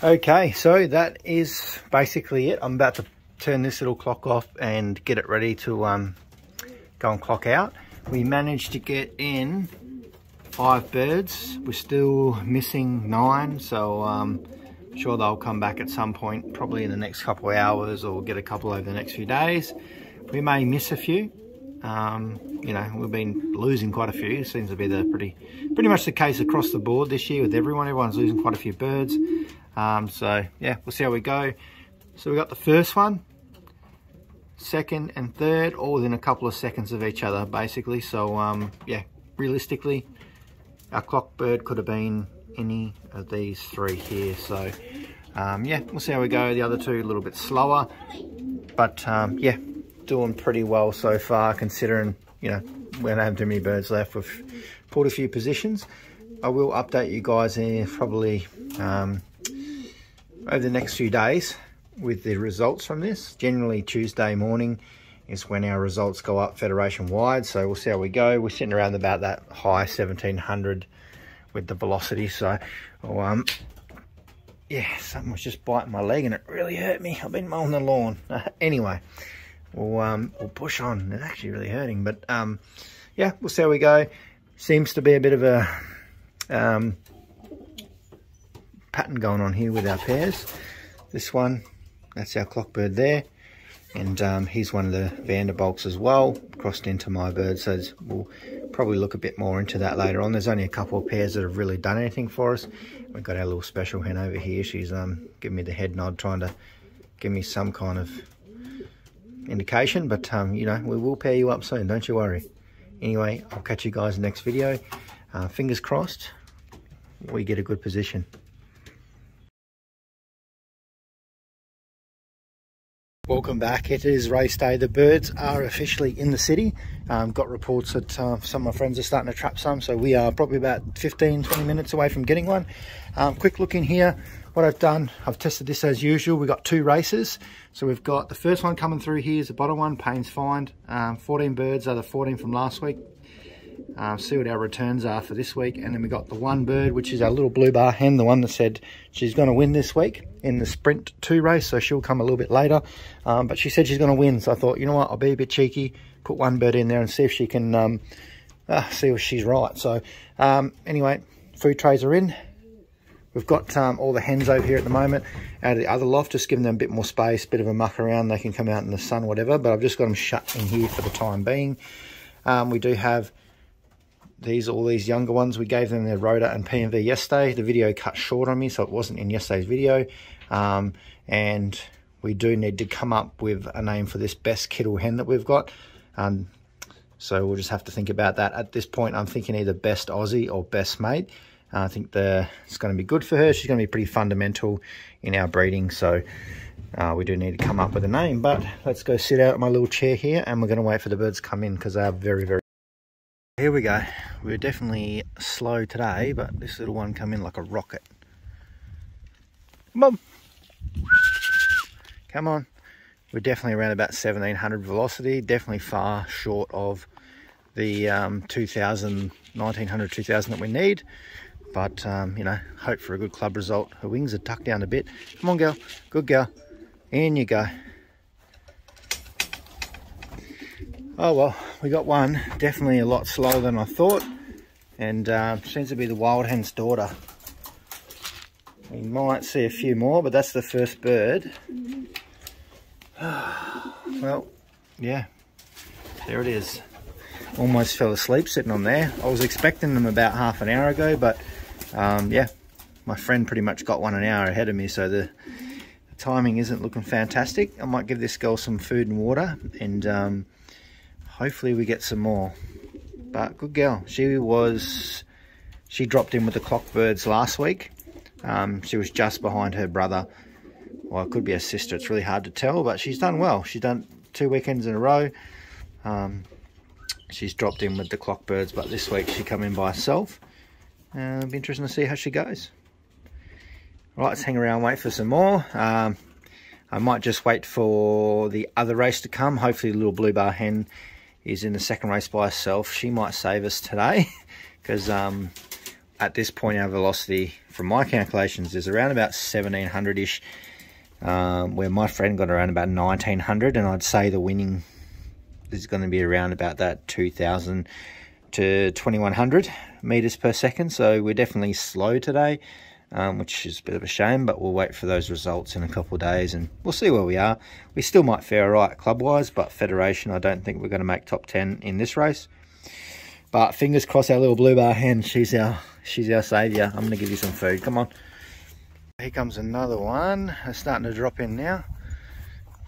S1: Okay, so that is basically it. I'm about to turn this little clock off and get it ready to go and clock out. We managed to get in 5 birds. We're still missing 9, so I'm sure they'll come back at some point, probably in the next couple of hours, or we'll get a couple over the next few days. We may miss a few. You know, we've been losing quite a few. It seems to be the pretty much the case across the board this year with everyone. Everyone's losing quite a few birds. So yeah, we'll see how we go. So we got the first one, second and third, all within a couple of seconds of each other, basically. So yeah, realistically, our clock bird could have been any of these 3 here. So yeah, we'll see how we go. The other 2 a little bit slower, but yeah, doing pretty well so far, considering, you know, we don't have too many birds left. We've pulled a few positions. I will update you guys in probably over the next few days with the results from this. Generally Tuesday morning is when our results go up federation wide, so we'll see how we go. We're sitting around about that high 1700 with the velocity. So yeah, something was just biting my leg and it really hurt me. I've been mowing the lawn. Anyway, we'll push on. It's actually really hurting, but yeah, we'll see how we go. Seems to be a bit of a pattern going on here with our pairs. This one, that's our clockbird there, and he's one of the Vanderbolts as well, crossed into my bird. So we'll probably look a bit more into that later on. There's only a couple of pairs that have really done anything for us. We've got our little special hen over here. She's giving me the head nod, trying to give me some kind of indication, but you know, we will pair you up soon, don't you worry. Anyway, I'll catch you guys in the next video. Fingers crossed we get a good position. Welcome back. It is race day. The birds are officially in the city. Got reports that some of my friends are starting to trap some, so we are probably about 15-20 minutes away from getting one. Quick look in here. What I've done, I've tested this as usual. We've got 2 races. So we've got the first one coming through here is the bottom one, Payne's Find. 14 birds, are the 14 from last week. See what our returns are for this week. And then we got the one bird, which is our little blue bar hen, the one that said she's going to win this week in the Sprint 2 race. So she'll come a little bit later. But she said she's going to win. So I thought, you know what, I'll be a bit cheeky, put one bird in there and see if she can, see if she's right. So anyway, food trays are in. We've got all the hens over here at the moment out of the other loft, just giving them a bit more space, bit of a muck around. They can come out in the sun, whatever, but I've just got them shut in here for the time being. We do have all these younger ones. We gave them their Rhoda and PMV yesterday. The video cut short on me, so it wasn't in yesterday's video. And we do need to come up with a name for this best kittle hen that we've got. So we'll just have to think about that. At this point, I'm thinking either best Aussie or best mate. I think it's going to be good for her. She's going to be pretty fundamental in our breeding, so we do need to come up with a name. But let's go sit out at my little chair here, and we're going to wait for the birds to come in because they are very, very... Here we go. We're definitely slow today, but this little one come in like a rocket. Come on. Come on. We're definitely around about 1700 velocity, definitely far short of the 2000, 1900, 2000 that we need. But, you know, hope for a good club result. Her wings are tucked down a bit. Come on, girl. Good girl. In you go. Oh, well, we got one. Definitely a lot slower than I thought. And seems to be the wild hen's daughter. We might see a few more, but that's the first bird. Well, yeah, there it is. Almost fell asleep sitting on there. I was expecting them about half an hour ago, but yeah, my friend pretty much got one an hour ahead of me, so the timing isn't looking fantastic. I might give this girl some food and water, and hopefully we get some more. But good girl. She dropped in with the clockbirds last week. She was just behind her brother. Well, it could be her sister. It's really hard to tell, but she's done well. She's done 2 weekends in a row. She's dropped in with the clockbirds, but this week she come in by herself. It'll be interesting to see how she goes. Right, let's hang around and wait for some more. I might just wait for the other race to come. Hopefully the little blue bar hen is in the second race by herself. She might save us today, because at this point our velocity, from my calculations, is around about 1700-ish, where my friend got around about 1900, and I'd say the winning is going to be around about that 2000 to 2100 meters per second. So we're definitely slow today, which is a bit of a shame, but we'll wait for those results in a couple of days and we'll see where we are. We still might fare all right club wise, but federation, I don't think we're going to make top 10 in this race. But fingers crossed, our little blue bar hen, she's our saviour. I'm going to give you some food. Come on. Here comes another one. They're starting to drop in now.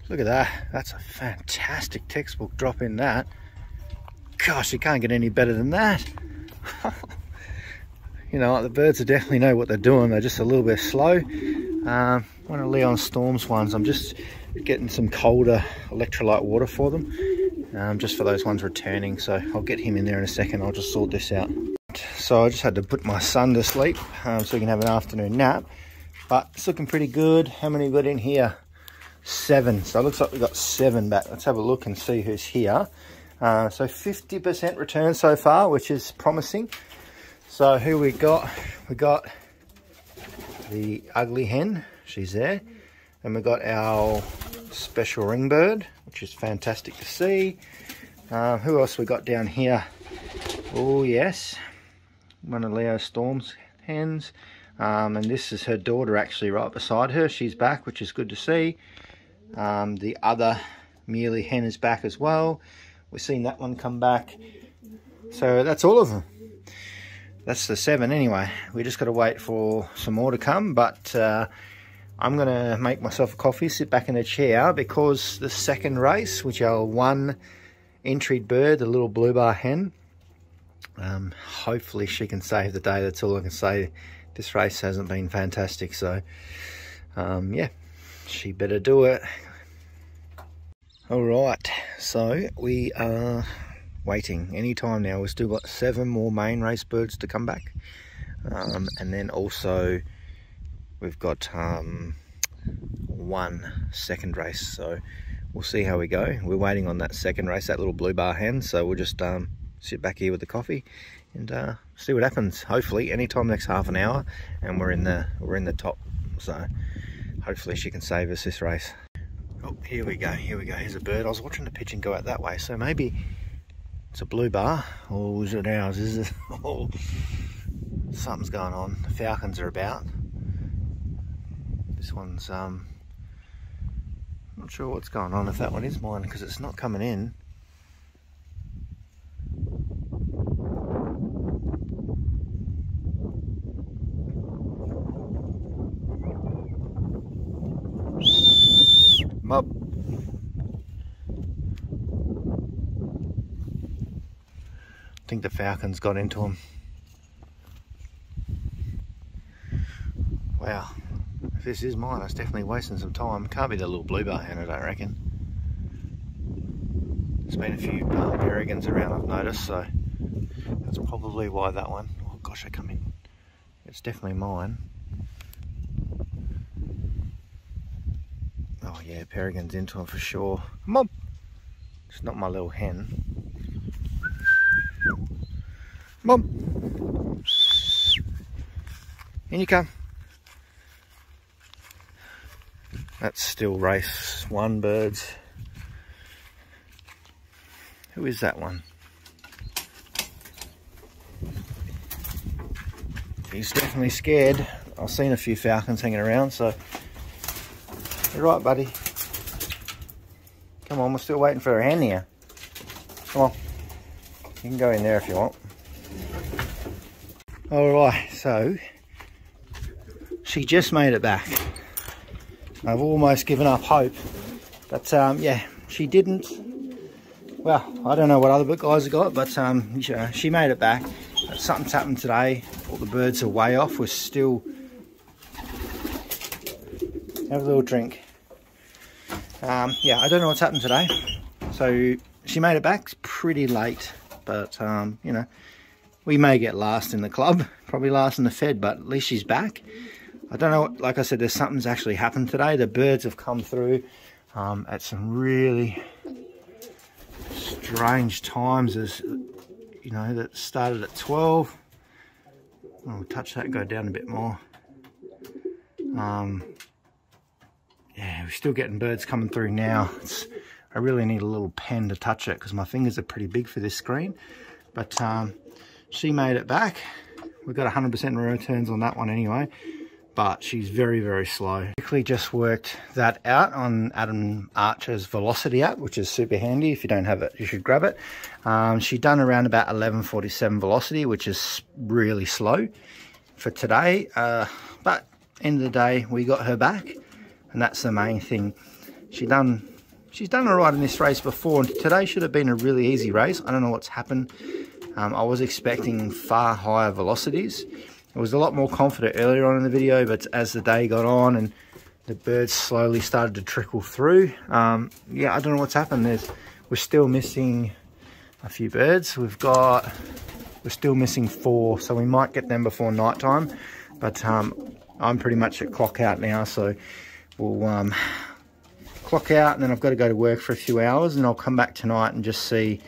S1: Look at that. That's a fantastic textbook drop in, that. Gosh, you can't get any better than that. You know, the birds definitely know what they're doing. They're just a little bit slow. One of Leon Storm's ones, I'm just getting some colder electrolyte water for them, just for those ones returning. So I'll get him in there in a second. I'll just sort this out. So I just had to put my son to sleep so he can have an afternoon nap. But it's looking pretty good. How many we got in here? 7. So it looks like we've got 7 back. Let's have a look and see who's here. So 50% return so far, which is promising. So who we got? We got the ugly hen. She's there. And we got our special ring bird, which is fantastic to see. Who else we got down here? Oh yes, one of Leo Storm's hens. And this is her daughter actually right beside her. She's back, which is good to see. The other Mealy hen is back as well. We've seen that one come back. So that's all of them. That's the 7 anyway. We just got to wait for some more to come. But I'm going to make myself a coffee, sit back in a chair, because the second race, which our one entry bird, the little blue bar hen, hopefully she can save the day. That's all I can say. This race hasn't been fantastic, so yeah, she better do it. All right, so we are waiting any time now. We've still got 7 more main race birds to come back, and then also we've got 1 second race, so we'll see how we go. We're waiting on that second race, that little blue bar hen, so we'll just sit back here with the coffee and see what happens. Hopefully anytime next half an hour, and we're in the top, so hopefully she can save us this race. Oh, here we go, here's a bird. I was watching the pigeon go out that way, so maybe it's a blue bar, or is it ours? Is it? Oh, something's going on. The falcons are about. This one's not sure what's going on, if that one is mine, because it's not coming in. Up. I think the falcons got into him. Wow, if this is mine, it's definitely wasting some time. Can't be the little blue bar hen, I don't reckon. There's been a few peregrines around, I've noticed, so that's probably why that one. Oh gosh, I come in. It's definitely mine. Oh yeah, peregrine's into him for sure. Come on! It's not my little hen. Come on. In you come. That's still race 1 birds. Who is that one? He's definitely scared. I've seen a few falcons hanging around, so you're right, buddy. Come on, we're still waiting for a hen here. Come on. You can go in there if you want. Alright, so she just made it back. I've almost given up hope, but yeah, she didn't. Well, I don't know what other guys have got, but she made it back. Something's happened today. All the birds are way off. We're still... Have a little drink. Yeah, I don't know what's happened today. So she made it back pretty late, but you know, we may get last in the club, probably last in the fed, but at least she's back. I don't know, like I said, there's something's actually happened today. The birds have come through at some really strange times, as you know, that started at 12. I'll touch that, go down a bit more. Yeah, we're still getting birds coming through now. I really need a little pen to touch it because my fingers are pretty big for this screen. But she made it back. We've got 100% returns on that one anyway. But she's very, very slow. Quickly just worked that out on Adam Archer's Velocity app, which is super handy. If you don't have it, you should grab it. She done around about 11:47 velocity, which is really slow for today. But end of the day, we got her back, and that's the main thing. She's done all right in this race before, and today should have been a really easy race. I don't know what's happened. I was expecting far higher velocities. I was a lot more confident earlier on in the video, but as the day got on and the birds slowly started to trickle through, yeah, I don't know what's happened. We're still missing a few birds. We're still missing 4, so we might get them before night time. But I'm pretty much at clock out now, so we'll clock out, and then I've got to go to work for a few hours, and I'll come back tonight and just see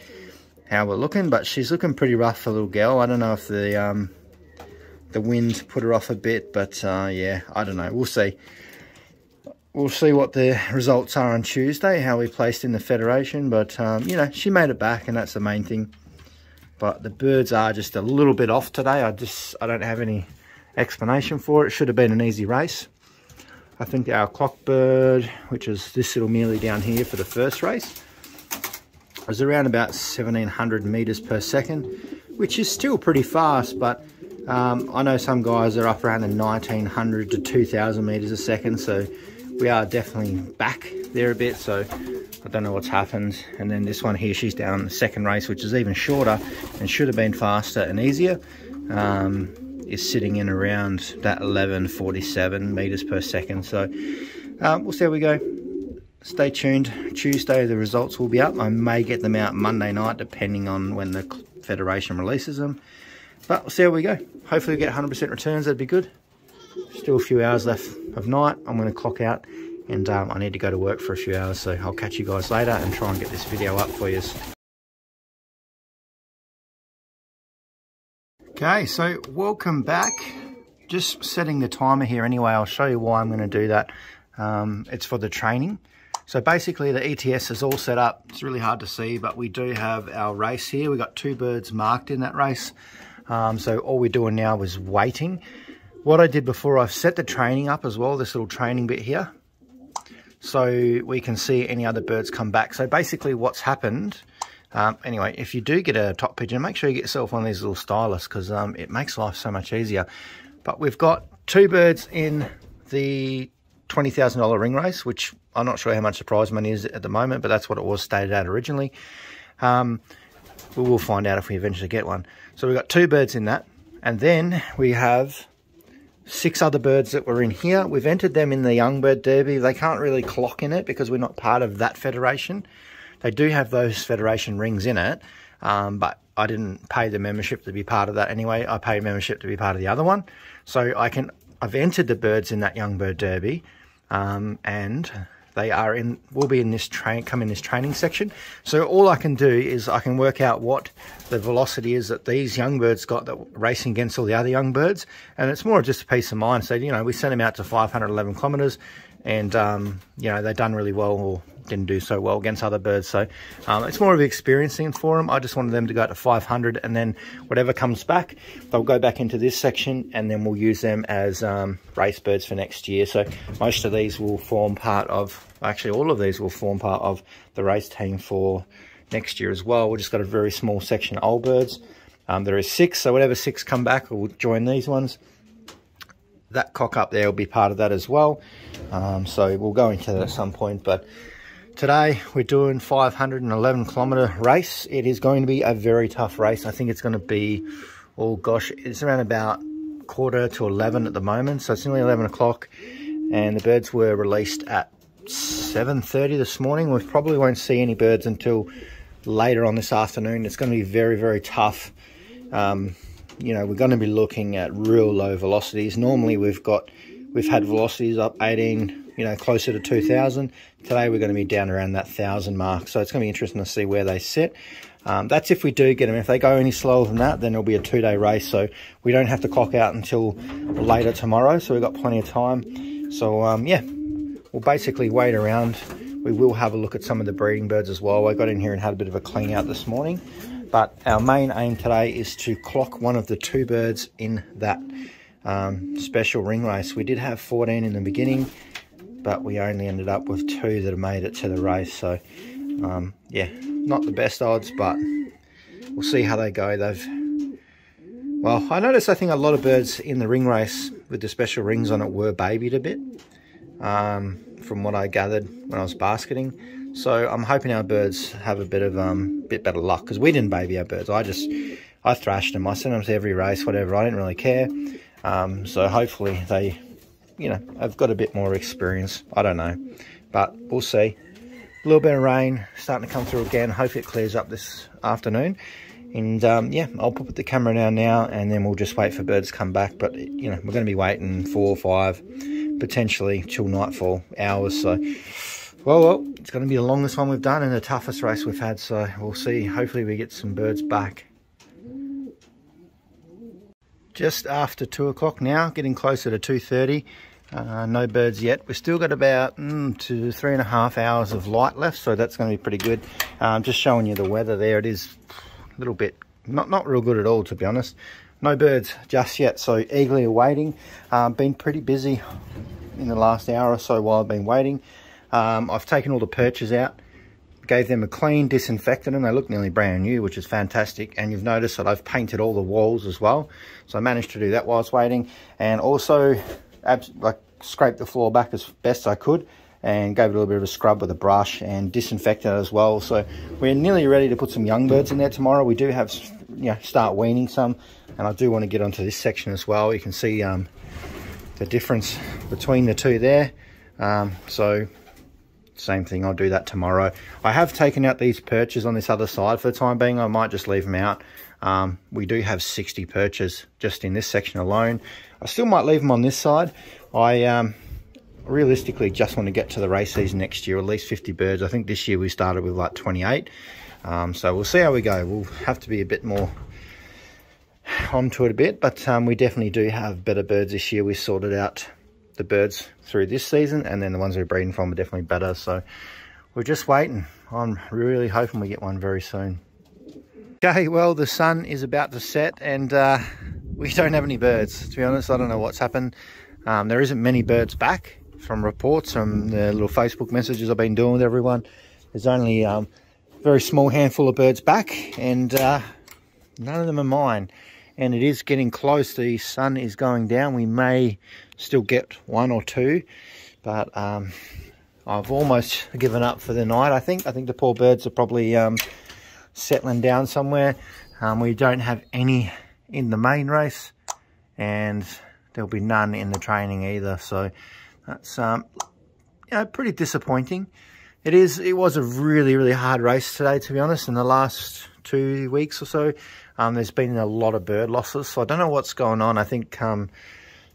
S1: how we're looking. But she's looking pretty rough for a little girl. I don't know if the wind put her off a bit, but yeah, I don't know. We'll see. We'll see what the results are on Tuesday, how we placed in the federation. But you know, she made it back, and that's the main thing. But the birds are just a little bit off today. I don't have any explanation for it. It should have been an easy race. I think our clock bird, which is this little mealy down here for the first race, was around about 1700 meters per second, which is still pretty fast, but I know some guys are up around the 1900 to 2000 meters a second, so we are definitely back there a bit. So I don't know what's happened. And then this one here, she's down the second race, which is even shorter and should have been faster and easier, is sitting in around that 1147 meters per second. So we'll see how we go. Stay tuned. Tuesday the results will be up. I may get them out Monday night depending on when the federation releases them. But we'll see how we go. Hopefully we get 100% returns. That'd be good. Still a few hours left of night. I'm going to clock out, and I need to go to work for a few hours. So I'll catch you guys later and try and get this video up for you. Okay, so welcome back. Just setting the timer here anyway. I'll show you why I'm going to do that. It's for the training. So basically the ETS is all set up. It's really hard to see, but we do have our race here. We've got 2 birds marked in that race. So all we're doing now is waiting. What I did before, I've set the training up as well, this little training bit here, so we can see any other birds come back. So basically what's happened, anyway, if you do get a top pigeon, make sure you get yourself one of these little stylus, because it makes life so much easier. But we've got 2 birds in the $20,000 ring race, which I'm not sure how much the prize money is at the moment, but that's what it was stated at originally. We will find out if we eventually get one. So we've got 2 birds in that, and then we have 6 other birds that were in here. We've entered them in the Young Bird Derby. They can't really clock in it because we're not part of that federation. They do have those federation rings in it, but I didn't pay the membership to be part of that anyway. I paid membership to be part of the other one. So I've entered the birds in that Young Bird Derby, and will be in this training section. So all I can do is I can work out what the velocity is that these young birds got that racing against all the other young birds, and it's more just a peace of mind. So, you know, we sent them out to 511 kilometers, and you know, they've done really well, or didn't do so well against other birds. So it's more of an experience thing for them. I just wanted them to go to 500, and then whatever comes back, they'll go back into this section, and then we'll use them as race birds for next year. So most of these will form part of, actually all of these will form part of the race team for next year as well. We've just got a very small section of old birds. There is 6, so whatever 6 come back will join these ones. That cock up there will be part of that as well. So we'll go into that at some point, but today we're doing 511 kilometer race. It is going to be a very tough race. I think it's going to be, oh gosh, it's around about 10:45 at the moment. So it's nearly 11 o'clock, and the birds were released at 7:30 this morning. We probably won't see any birds until later on this afternoon. It's going to be very, very tough. You know, we're going to be looking at real low velocities. Normally we've had velocities up 18, you know, closer to 2,000. Today we're going to be down around that 1,000 mark. So it's going to be interesting to see where they sit. That's if we do get them. If they go any slower than that, then it'll be a 2-day race. So we don't have to clock out until later tomorrow. So we've got plenty of time. So yeah, we'll basically wait around. We will have a look at some of the breeding birds as well. I got in here and had a bit of a clean out this morning. But our main aim today is to clock one of the 2 birds in that special ring race. We did have 14 in the beginning, but we only ended up with 2 that have made it to the race. So yeah, not the best odds, but we'll see how they go. Well, I noticed, I think a lot of birds in the ring race with the special rings on it were babied a bit, from what I gathered when I was basketing. So I'm hoping our birds have a bit better luck, because we didn't baby our birds. I thrashed them. I sent them to every race, whatever. I didn't really care. So hopefully they, you know, have got a bit more experience. I don't know, but we'll see. A little bit of rain starting to come through again. Hope it clears up this afternoon. And yeah, I'll put the camera down now, and then we'll just wait for birds to come back. But, you know, we're going to be waiting 4 or 5, potentially till nightfall hours. So, well, it's going to be the longest one we've done and the toughest race we've had. So we'll see. Hopefully we get some birds back. Just after 2 o'clock now, getting closer to 2:30. No birds yet. We've still got about 2 to 3.5 hours of light left, so that's going to be pretty good. Just showing you the weather there. It is a little bit not real good at all, to be honest. No birds just yet, so eagerly awaiting. Been pretty busy in the last hour or so while I've been waiting. I've taken all the perches out, gave them a clean, disinfected them. They look nearly brand new, which is fantastic. And you've noticed that I've painted all the walls as well, so I managed to do that while I was waiting. And also scraped the floor back as best I could, and gave it a little bit of a scrub with a brush and disinfected it as well. So we're nearly ready to put some young birds in there tomorrow. We do have, you know, start weaning some, and I do want to get onto this section as well. You can see the difference between the two there. So same thing, I'll do that tomorrow. I have taken out these perches on this other side for the time being. I might just leave them out. We do have 60 perches just in this section alone. I still might leave them on this side. I realistically just want to get to the race season next year, at least 50 birds. I think this year we started with like 28. So we'll see how we go. We'll have to be a bit more onto it a bit, but we definitely do have better birds this year. We sorted out the birds through this season, and then the ones we're breeding from are definitely better. So we're just waiting. I'm really hoping we get one very soon. Okay, well, the sun is about to set, and we don't have any birds. To be honest, I don't know what's happened. There isn't many birds back from reports, from the little Facebook messages I've been doing with everyone. There's only a very small handful of birds back, and none of them are mine. And it is getting close. The sun is going down. We may still get 1 or 2, but I've almost given up for the night. I think the poor birds are probably settling down somewhere. We don't have any in the main race, and there'll be none in the training either. So that's you know, pretty disappointing. It was a really hard race today, to be honest. In the last 2 weeks or so, there's been a lot of bird losses, so I don't know what's going on. I think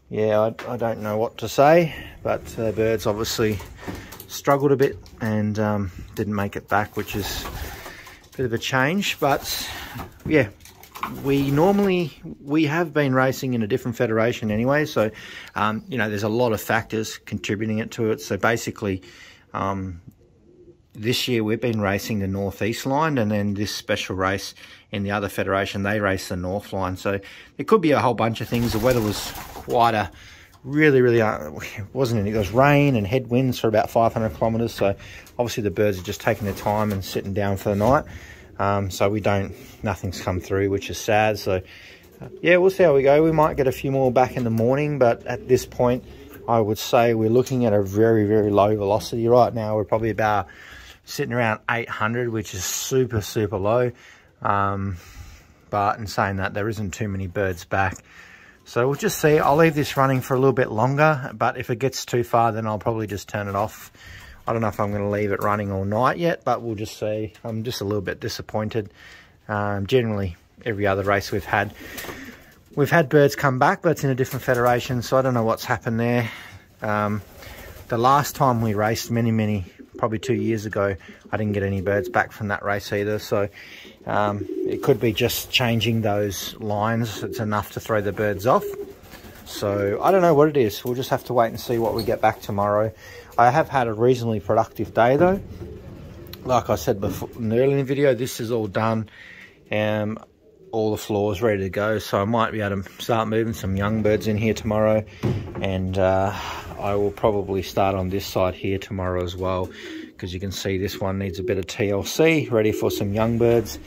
S1: yeah, I don't know what to say, but birds obviously struggled a bit and didn't make it back, which is a bit of a change. But yeah, we have been racing in a different federation anyway, so you know, there's a lot of factors contributing to it. So basically this year we've been racing the northeast line, and then this special race in the other federation, they race the north line. So it could be a whole bunch of things. The weather was quite a really wasn't any. There was rain and headwinds for about 500 kilometers, so obviously the birds are just taking their time and sitting down for the night. So nothing's come through, which is sad. So yeah, we'll see how we go. We might get a few more back in the morning, but at this point I would say we're looking at a very, very low velocity right now. We're probably about sitting around 800, which is super, super low. But in saying that, there isn't too many birds back. So we'll just see. I'll leave this running for a little bit longer, but if it gets too far, then I'll probably just turn it off. I don't know if I'm going to leave it running all night yet, but we'll just see. I'm just a little bit disappointed. Generally, every other race we've had birds come back, but it's in a different federation, so I don't know what's happened there. The last time we raced probably 2 years ago, I didn't get any birds back from that race either. So it could be just changing those lines. It's enough to throw the birds off. So I don't know what it is. We'll just have to wait and see what we get back tomorrow. I have had a reasonably productive day though. Like I said before in the earlier video, this is all done. All the floors ready to go. So I might be able to start moving some young birds in here tomorrow. And I will probably start on this side here tomorrow as well, because you can see this one needs a bit of TLC, ready for some young birds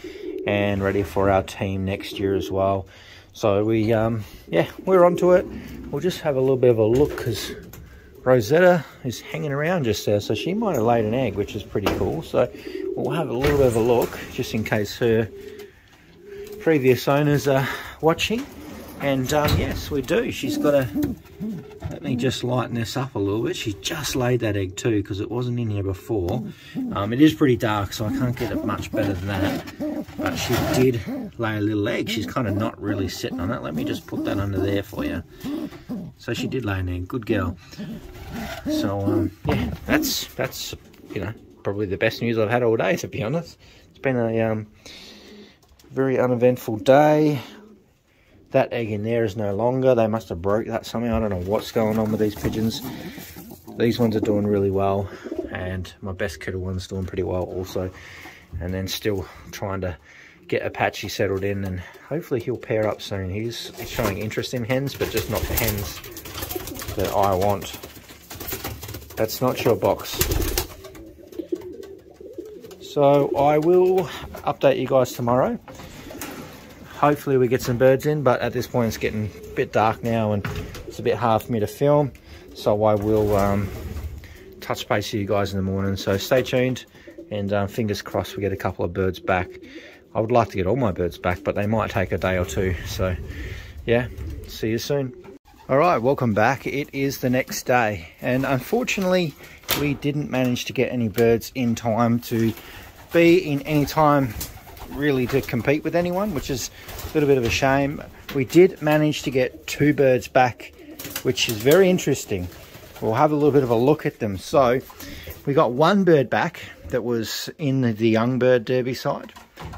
S1: and ready for our team next year as well. So yeah, we're onto it. We'll just have a little bit of a look, because Rosetta is hanging around just there, so she might have laid an egg, which is pretty cool. So we'll have a little bit of a look just in case her previous owners are watching. And yes, we do. She's got a, let me just lighten this up a little bit. She just laid that egg too, because it wasn't in here before. It is pretty dark, so I can't get it much better than that. But she did lay a little egg. She's kind of not really sitting on it. Let me just put that under there for you. So she did lay an egg. Good girl. So yeah, that's you know, probably the best news I've had all day, to be honest. It's been a very uneventful day. That egg in there is no longer. They must have broke that somehow. I don't know what's going on with these pigeons. These ones are doing really well, and my best kettle one's doing pretty well also. And then still trying to get Apache settled in, and hopefully he'll pair up soon. He's showing interest in hens, but just not the hens that I want. That's not your box. So I will update you guys tomorrow. Hopefully we get some birds in, but at this point it's getting a bit dark now and it's a bit hard for me to film. So I will touch base with you guys in the morning. So stay tuned, and fingers crossed we get a couple of birds back. I would like to get all my birds back, but they might take a day or two. So yeah, see you soon. All right, welcome back. It is the next day, and unfortunately we didn't manage to get any birds in time to be in any time really to compete with anyone, which is a little bit of a shame. We did manage to get 2 birds back, which is very interesting. We'll have a little bit of a look at them. So we got 1 bird back that was in the young bird derby side.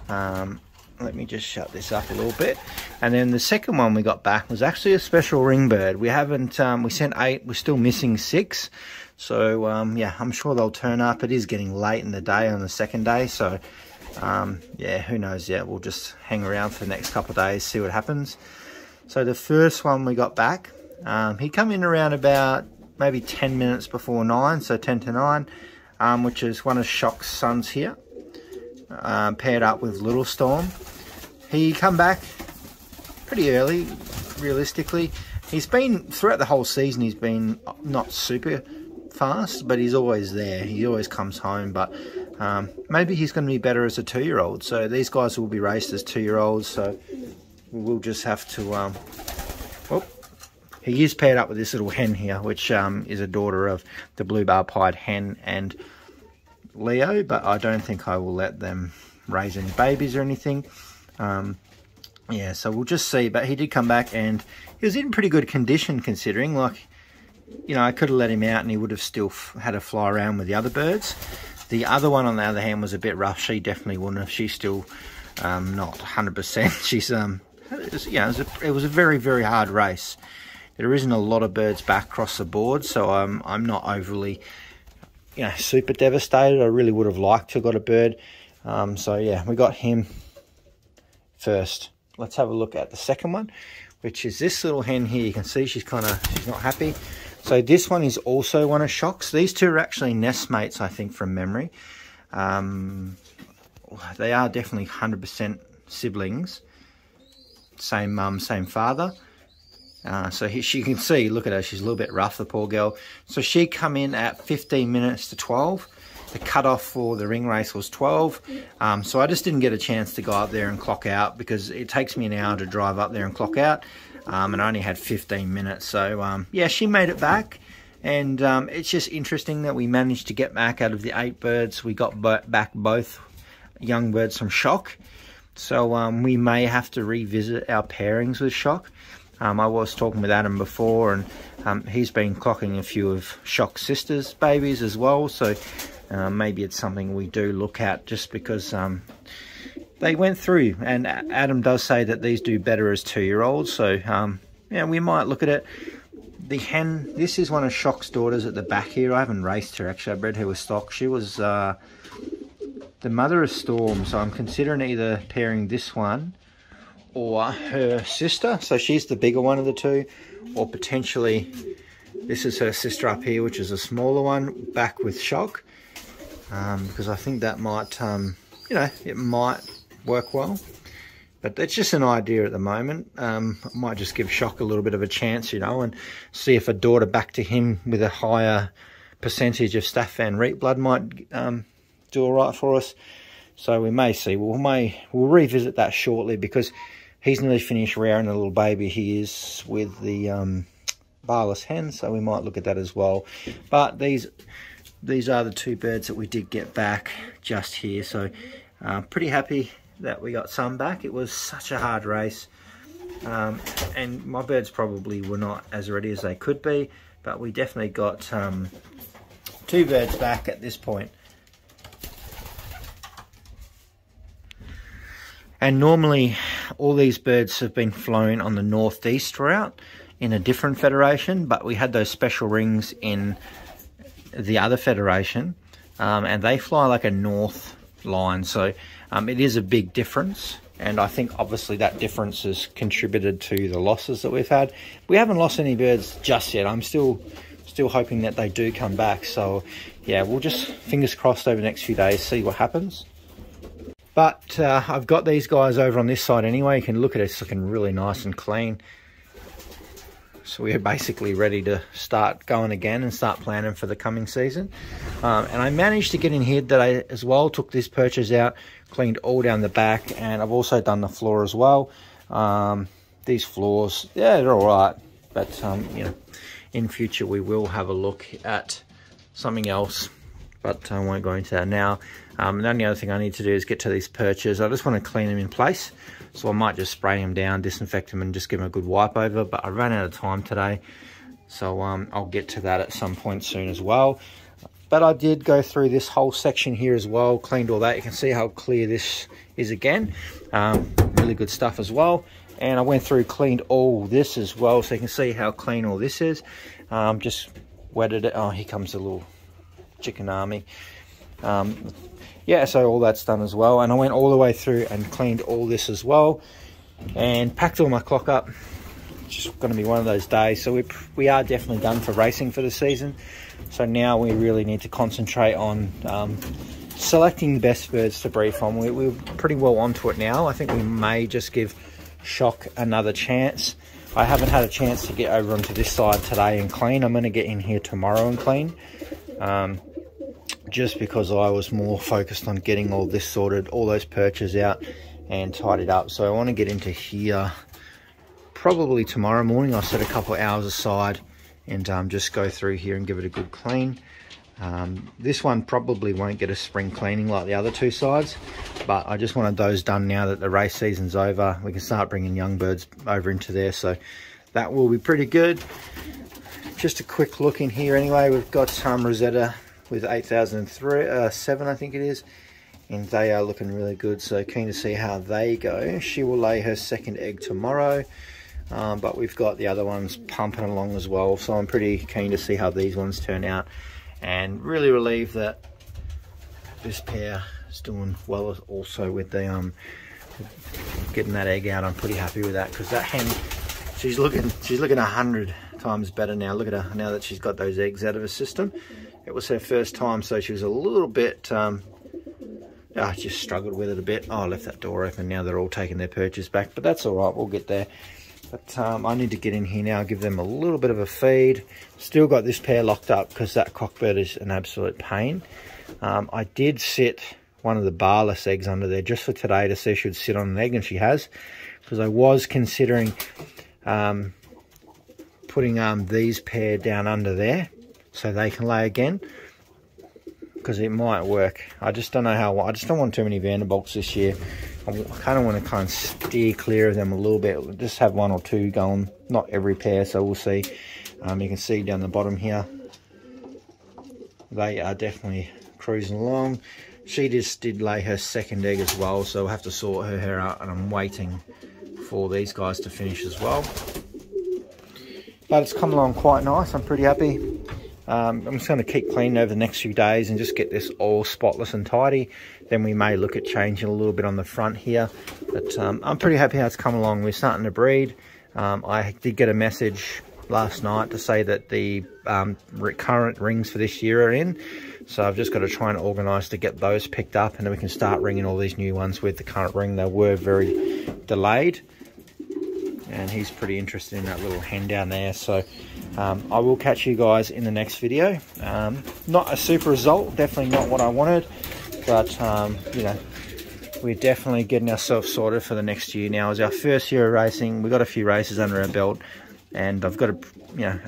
S1: Let me just shut this up a little bit. And then the second one we got back was actually a special ring bird. We haven't, we sent 8, we're still missing 6. So yeah, I'm sure they'll turn up. It is getting late in the day on the second day, so yeah, who knows yet. We'll just hang around for the next couple of days, see what happens. So the first one we got back, he come in around about maybe 10 minutes before 9, so 10 to 9, which is one of Shock's sons here, paired up with Little Storm. He come back pretty early, realistically. He's been, throughout the whole season, he's been not super fast, but he's always there. He always comes home, but maybe he's going to be better as a 2-year-old. So these guys will be raced as 2-year-olds, so we'll just have to he is paired up with this little hen here, which is a daughter of the blue-bar pied hen and Leo, but I don't think I will let them raise any babies or anything. Yeah, so we'll just see. But he did come back, and he was in pretty good condition, considering, like, you know, I could have let him out and he would have still had to fly around with the other birds. The other one, on the other hand, was a bit rough. She definitely wouldn't have. She's still not 100%. She's, it was a very, very hard race. There isn't a lot of birds back across the board, so I'm not overly, you know, super devastated. I really would have liked to have got a bird. So yeah, we got him first. Let's have a look at the second one, which is this little hen here. You can see she's not happy. So this one is also one of Shock's. These two are actually nest mates, I think, from memory. They are definitely 100% siblings. Same mum, same father. So she can see, look at her, she's a little bit rough, the poor girl. So she come in at 15 minutes to 12. The cutoff for the ring race was 12. So I just didn't get a chance to go up there and clock out because it takes me an hour to drive up there and clock out. And I only had 15 minutes. So yeah, she made it back. And it's just interesting that we managed to get back out of the 8 birds. We got back both young birds from Shock. So we may have to revisit our pairings with Shock. I was talking with Adam before, and he's been clocking a few of Shock's sisters' babies as well. So maybe it's something we do look at, just because they went through. And Adam does say that these do better as 2-year-olds. So yeah, we might look at it. The hen, this is one of Shock's daughters at the back here. I haven't raced her, actually. I bred her with stock. She was the mother of Storm. So I'm considering either pairing this one or her sister. So she's the bigger one of the two, or potentially this is her sister up here, which is a smaller one, back with Shock, because I think that might you know, it might work well. But it's just an idea at the moment. I might just give Shock a little bit of a chance, you know, and see if a daughter back to him with a higher percentage of Staph Van Riet blood might do all right for us. So we may see. We'll revisit that shortly, because he's nearly finished rearing a little baby. He is with the barless hen, so we might look at that as well. But these are the 2 birds that we did get back just here. So pretty happy that we got some back. It was such a hard race, and my birds probably were not as ready as they could be, but we definitely got 2 birds back at this point. And normally all these birds have been flown on the northeast route in a different federation, but we had those special rings in the other federation, and they fly like a north line. So it is a big difference, and I think obviously that difference has contributed to the losses that we've had. We haven't lost any birds just yet. I'm still hoping that they do come back. So yeah, we'll just fingers crossed over the next few days, see what happens. But I've got these guys over on this side anyway. You can look at it, it's looking really nice and clean. So we're basically ready to start going again and start planning for the coming season. And I managed to get in here today as well. Took these perches out, cleaned all down the back, and I've also done the floor as well. These floors, yeah, they're all right. But, you know, in future we will have a look at something else. But I won't go into that now. The only other thing I need to do is get to these perches. I just want to clean them in place. So I might just spray them down, disinfect them, and just give them a good wipe over. But I ran out of time today. So I'll get to that at some point soon as well. But I did go through this whole section here as well, cleaned all that. You can see how clear this is again. Really good stuff as well. And I went through, cleaned all this as well, so you can see how clean all this is. Just wetted it. Oh, here comes the little chicken army. Yeah, so all that's done as well, and I went all the way through and cleaned all this as well and packed all my clock up. It's just going to be one of those days. So we are definitely done for racing for the season. So now we really need to concentrate on selecting the best birds to breed from. We're pretty well onto it now. I think we may just give Shock another chance. I haven't had a chance to get over onto this side today and clean. I'm going to get in here tomorrow and clean. Just because I was more focused on getting all this sorted, all those perches out and tidied up. So I want to get into here probably tomorrow morning. I'll set a couple of hours aside and just go through here and give it a good clean. This one probably won't get a spring cleaning like the other 2 sides, but I just wanted those done now that the race season's over. We can start bringing young birds over into there, so that will be pretty good.
S2: just a quick look in here anyway. We've got Rosetta with 8,007, I think it is, and they are looking really good, so keen to see how they go. She will lay her second egg tomorrow, but we've got the other ones pumping along as well, so I'm pretty keen to see how these ones turn out, and really relieved that this pair is doing well also with the getting that egg out. I'm pretty happy with that, because that hen, she's looking 100 times better now. Look at her now that she's got those eggs out of her system. It was her first time, so she was a little bit just struggled with it a bit. Oh, I left that door open. Now they're all taking their purchase back, but that's all right, we'll get there. But I need to get in here now, give them a little bit of a feed. Still got this pair locked up because that cockbird is an absolute pain. I did sit one of the barless eggs under there just for today to see if she would sit on an egg, and she has, because I was considering putting these pair down under there so they can lay again, because it might work. I just don't know how. I just don't want too many Vanderbilts this year. I kind of want to steer clear of them a little bit. We'll just have one or two going, not every pair, so we'll see. You can see down the bottom here, they are definitely cruising along. She just did lay her second egg as well, so we'll have to sort her hair out, and I'm waiting for these guys to finish as well. But it's come along quite nice. I'm pretty happy. I'm just going to keep cleaning over the next few days and just get this all spotless and tidy. Then we may look at changing a little bit on the front here. But I'm pretty happy how it's come along. We're starting to breed. I did get a message last night to say that the current rings for this year are in. So I've just got to try and organise to get those picked up, and then we can start ringing all these new ones with the current ring. They were very delayed, and he's pretty interested in that little hen down there. So I will catch you guys in the next video. Not a super result, definitely not what I wanted, but you know, we're definitely getting ourselves sorted for the next year now. It's our first year of racing. We've got a few races under our belt, and I've got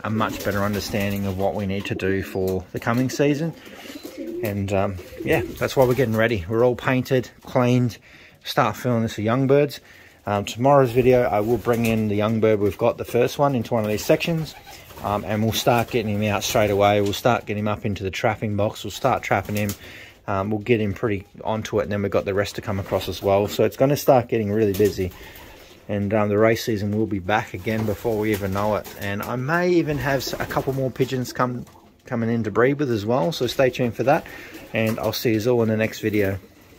S2: a much better understanding of what we need to do for the coming season. And yeah, that's why we're getting ready. We're all painted, cleaned, start filling this for young birds. Tomorrow's video, I will bring in the young bird. We've got the first one into one of these sections, and we'll start getting him out straight away. We'll start getting him up into the trapping box. We'll start trapping him. We'll get him pretty onto it, and then we've got the rest to come across as well. So it's going to start getting really busy. And the race season will be back again before we even know it. And I may even have a couple more pigeons coming in to breed with as well. So stay tuned for that. And I'll see you all in the next video.